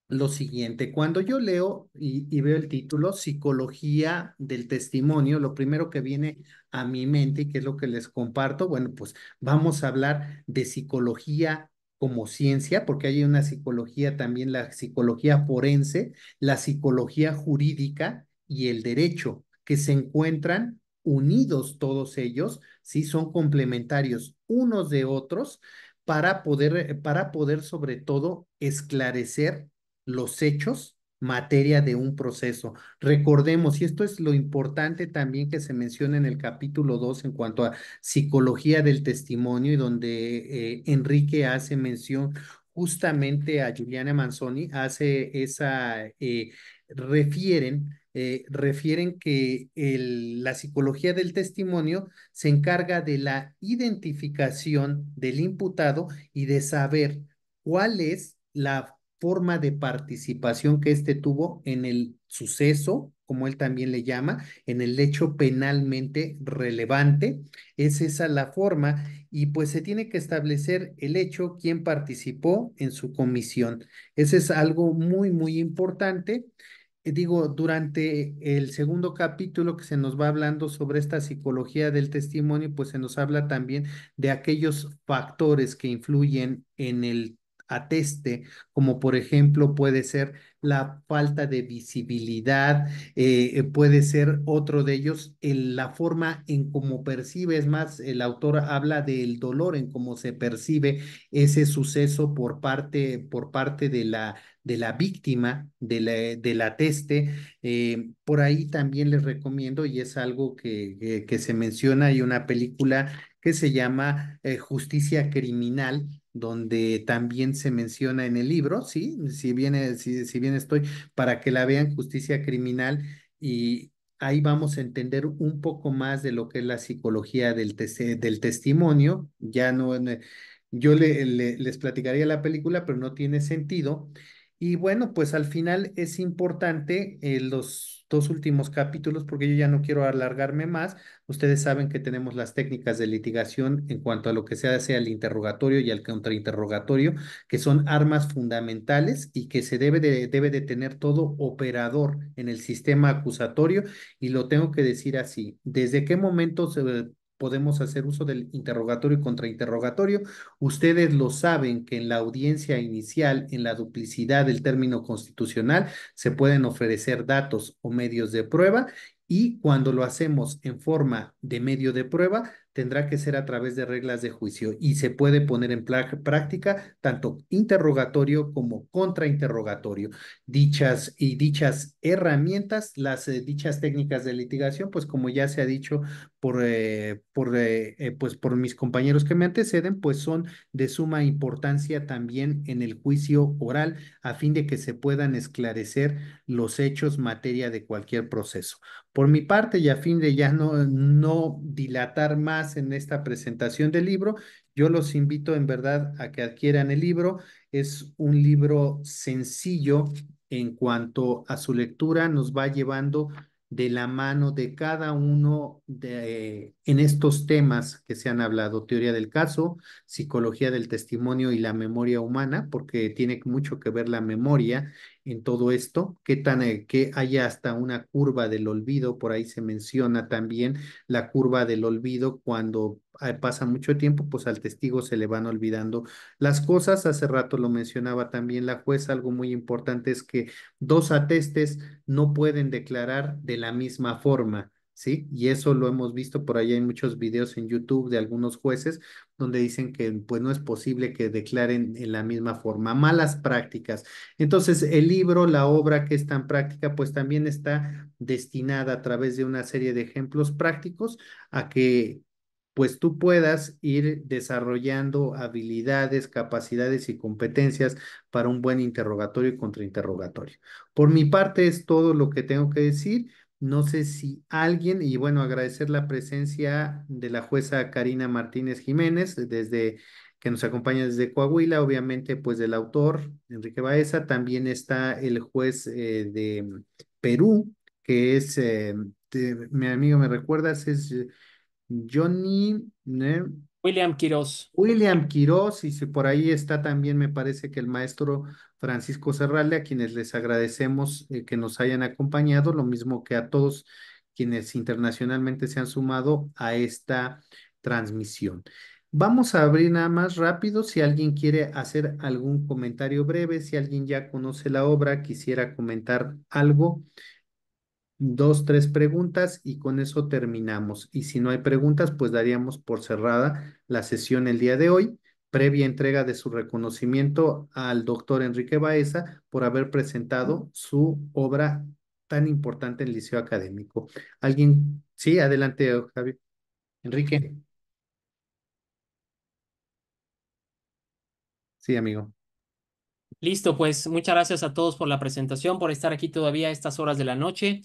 lo siguiente: cuando yo leo y veo el título, Psicología del Testimonio, lo primero que viene a mi mente y que es lo que les comparto, bueno, pues vamos a hablar de psicología como ciencia, porque hay una psicología también, la psicología forense, la psicología jurídica y el derecho, que se encuentran unidos todos ellos, ¿sí? Son complementarios unos de otros para poder sobre todo esclarecer los hechos materia de un proceso. Recordemos, y esto es lo importante también que se menciona en el capítulo 2 en cuanto a psicología del testimonio y donde Enrique hace mención justamente a Juliana Manzoni, hace esa, refieren que la psicología del testimonio se encarga de la identificación del imputado y de saber cuál es la forma de participación que éste tuvo en el suceso, como él también le llama, en el hecho penalmente relevante. Es esa la forma y pues se tiene que establecer el hecho, quién participó en su comisión. Ese es algo muy, muy importante. Digo, durante el segundo capítulo que se nos va hablando sobre esta psicología del testimonio, pues se nos habla también de aquellos factores que influyen en el ateste, como por ejemplo puede ser la falta de visibilidad, puede ser otro de ellos, la forma en cómo percibe, es más, el autor habla del dolor en cómo se percibe ese suceso por parte de la víctima, de la teste. Por ahí también les recomiendo, y es algo que se menciona, hay una película que se llama Justicia Criminal, donde también se menciona en el libro, ¿sí? Si bien estoy, para que la vean, Justicia Criminal, y ahí vamos a entender un poco más de lo que es la psicología del testimonio. Ya no, yo les platicaría la película, pero no tiene sentido. Y bueno, pues al final es importante los dos últimos capítulos, porque yo ya no quiero alargarme más. Ustedes saben que tenemos las técnicas de litigación en cuanto a lo que se hace al interrogatorio y al contrainterrogatorio, que son armas fundamentales y que se debe de tener todo operador en el sistema acusatorio. Y lo tengo que decir así, ¿desde qué momento podemos hacer uso del interrogatorio y contrainterrogatorio? Ustedes lo saben que en la audiencia inicial, en la duplicidad del término constitucional, se pueden ofrecer datos o medios de prueba y cuando lo hacemos en forma de medio de prueba, tendrá que ser a través de reglas de juicio y se puede poner en práctica tanto interrogatorio como contrainterrogatorio. Dichas herramientas, dichas técnicas de litigación, pues como ya se ha dicho pues por mis compañeros que me anteceden, pues son de suma importancia también en el juicio oral a fin de que se puedan esclarecer los hechos materia de cualquier proceso. Por mi parte, y a fin de ya no dilatar más en esta presentación del libro, yo los invito en verdad a que adquieran el libro. Es un libro sencillo en cuanto a su lectura, nos va llevando de la mano de cada uno en estos temas que se han hablado, teoría del caso, psicología del testimonio y la memoria humana, porque tiene mucho que ver la memoria en todo esto, que haya hasta una curva del olvido, por ahí se menciona también la curva del olvido cuando pasa mucho tiempo, pues al testigo se le van olvidando las cosas. Hace rato lo mencionaba también la jueza, algo muy importante es que dos atestes no pueden declarar de la misma forma. ¿Sí? Y eso lo hemos visto por ahí en muchos videos en YouTube de algunos jueces donde dicen que pues no es posible que declaren en la misma forma. Malas prácticas. Entonces, el libro, la obra que es tan práctica, pues también está destinada a través de una serie de ejemplos prácticos a que pues tú puedas ir desarrollando habilidades, capacidades y competencias para un buen interrogatorio y contrainterrogatorio. Por mi parte es todo lo que tengo que decir. No sé si alguien, y bueno, agradecer la presencia de la jueza Karina Martínez Jiménez, que nos acompaña desde Coahuila, obviamente, pues del autor, Enrique Baeza. También está el juez de Perú, que es, mi amigo, ¿me recuerdas? Es Johnny, William Quiroz. William Quiroz, y si por ahí está también, me parece que el maestro Francisco Serralde, a quienes les agradecemos que nos hayan acompañado, lo mismo que a todos quienes internacionalmente se han sumado a esta transmisión. Vamos a abrir nada más rápido si alguien quiere hacer algún comentario breve, si alguien ya conoce la obra, quisiera comentar algo. dos, tres preguntas y con eso terminamos. Y si no hay preguntas, pues daríamos por cerrada la sesión el día de hoy, previa entrega de su reconocimiento al doctor Enrique Baeza por haber presentado su obra tan importante en el Liceo Académico. ¿Alguien? Sí, adelante, Javier. Enrique. Sí, amigo. Listo, pues muchas gracias a todos por la presentación, por estar aquí todavía a estas horas de la noche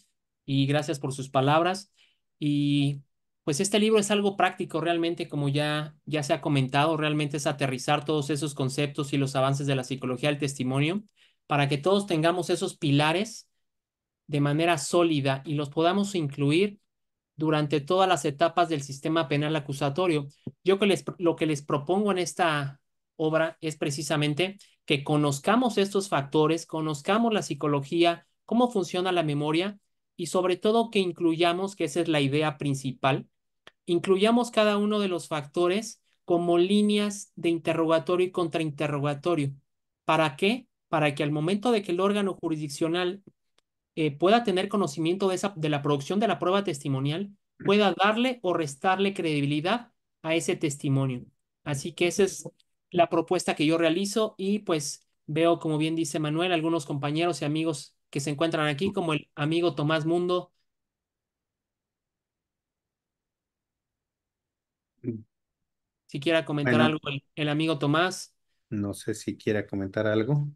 y gracias por sus palabras. Y pues este libro es algo práctico realmente, como ya se ha comentado, realmente es aterrizar todos esos conceptos y los avances de la psicología del testimonio para que todos tengamos esos pilares de manera sólida y los podamos incluir durante todas las etapas del sistema penal acusatorio. Lo que les propongo en esta obra es precisamente que conozcamos estos factores, conozcamos la psicología, cómo funciona la memoria y sobre todo que incluyamos, que esa es la idea principal, incluyamos cada uno de los factores como líneas de interrogatorio y contrainterrogatorio. ¿Para qué? Para que al momento de que el órgano jurisdiccional pueda tener conocimiento de la producción de la prueba testimonial, pueda darle o restarle credibilidad a ese testimonio. Así que esa es la propuesta que yo realizo y pues veo, como bien dice Manuel, algunos compañeros y amigos que se encuentran aquí, como el amigo Tomás Mundo, si quiera comentar Bueno, algo el amigo Tomás. no sé si quiera comentar algo.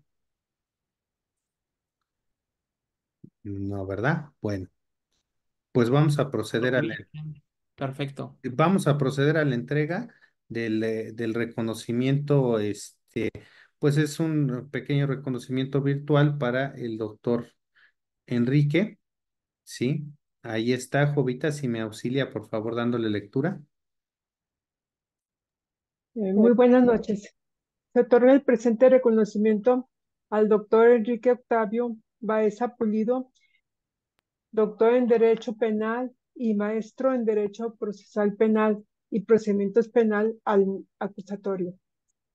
No, ¿verdad? Bueno, pues Perfecto. vamos a proceder a la entrega del reconocimiento, pues es un pequeño reconocimiento virtual para el doctor Enrique, ¿sí? Ahí está, Jovita, si me auxilia, por favor, dándole lectura. Muy buenas noches. Se otorga el presente reconocimiento al doctor Enrique Octavio Baeza Pulido, doctor en Derecho Penal y maestro en Derecho Procesal Penal y Procedimientos Penal Acusatorio,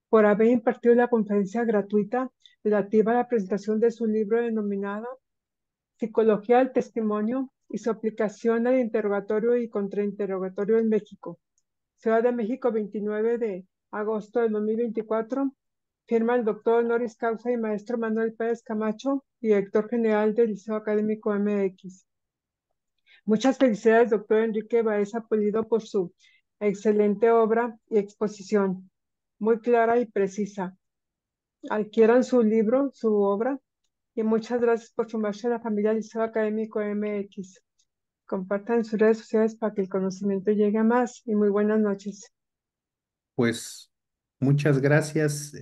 por haber impartido la conferencia gratuita relativa a la presentación de su libro denominado Psicología del Testimonio y su aplicación al interrogatorio y contrainterrogatorio en México. Ciudad de México, 29 de agosto del 2024. Firma el doctor honoris causa y maestro Manuel Pérez Camacho, director general del Liceo Académico MX. Muchas felicidades, doctor Enrique Baeza Pulido, por su excelente obra y exposición, muy clara y precisa. Adquieran su libro, su obra, y muchas gracias por sumarse a la familia Liceo Académico MX. Compartan en sus redes sociales para que el conocimiento llegue a más, y muy buenas noches. Pues muchas gracias,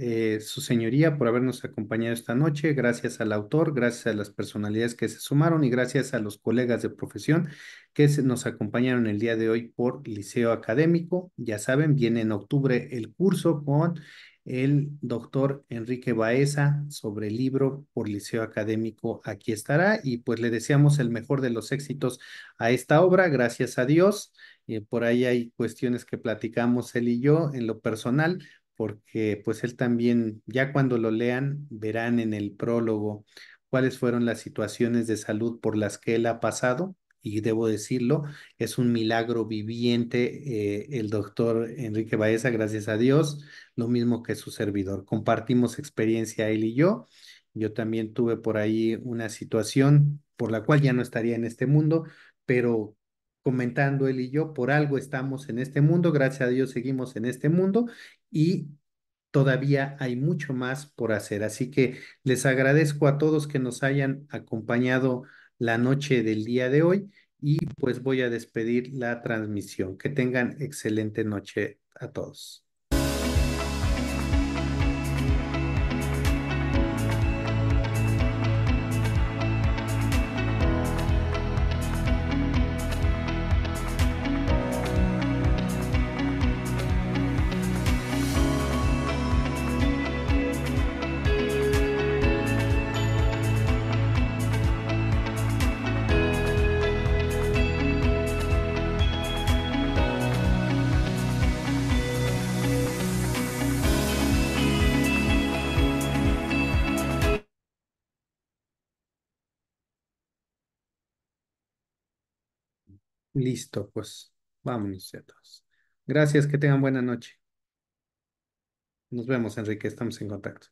su señoría, por habernos acompañado esta noche. Gracias al autor, gracias a las personalidades que se sumaron y gracias a los colegas de profesión que nos acompañaron el día de hoy por Liceo Académico. Ya saben, viene en octubre el curso con el doctor Enrique Baeza sobre el libro por Liceo Académico. Aquí estará y pues le deseamos el mejor de los éxitos a esta obra. Gracias a Dios. Por ahí hay cuestiones que platicamos él y yo en lo personal, porque pues él también, ya cuando lo lean, verán en el prólogo cuáles fueron las situaciones de salud por las que él ha pasado. Y debo decirlo, es un milagro viviente el doctor Enrique Baeza, gracias a Dios, lo mismo que su servidor. Compartimos experiencia él y yo. Yo también tuve por ahí una situación por la cual ya no estaría en este mundo, pero comentando él y yo, por algo estamos en este mundo, gracias a Dios seguimos en este mundo y todavía hay mucho más por hacer. Así que les agradezco a todos que nos hayan acompañado la noche del día de hoy y pues voy a despedir la transmisión. Que tengan excelente noche a todos. Listo, pues vámonos ya todos. Gracias, que tengan buena noche. Nos vemos, Enrique, estamos en contacto.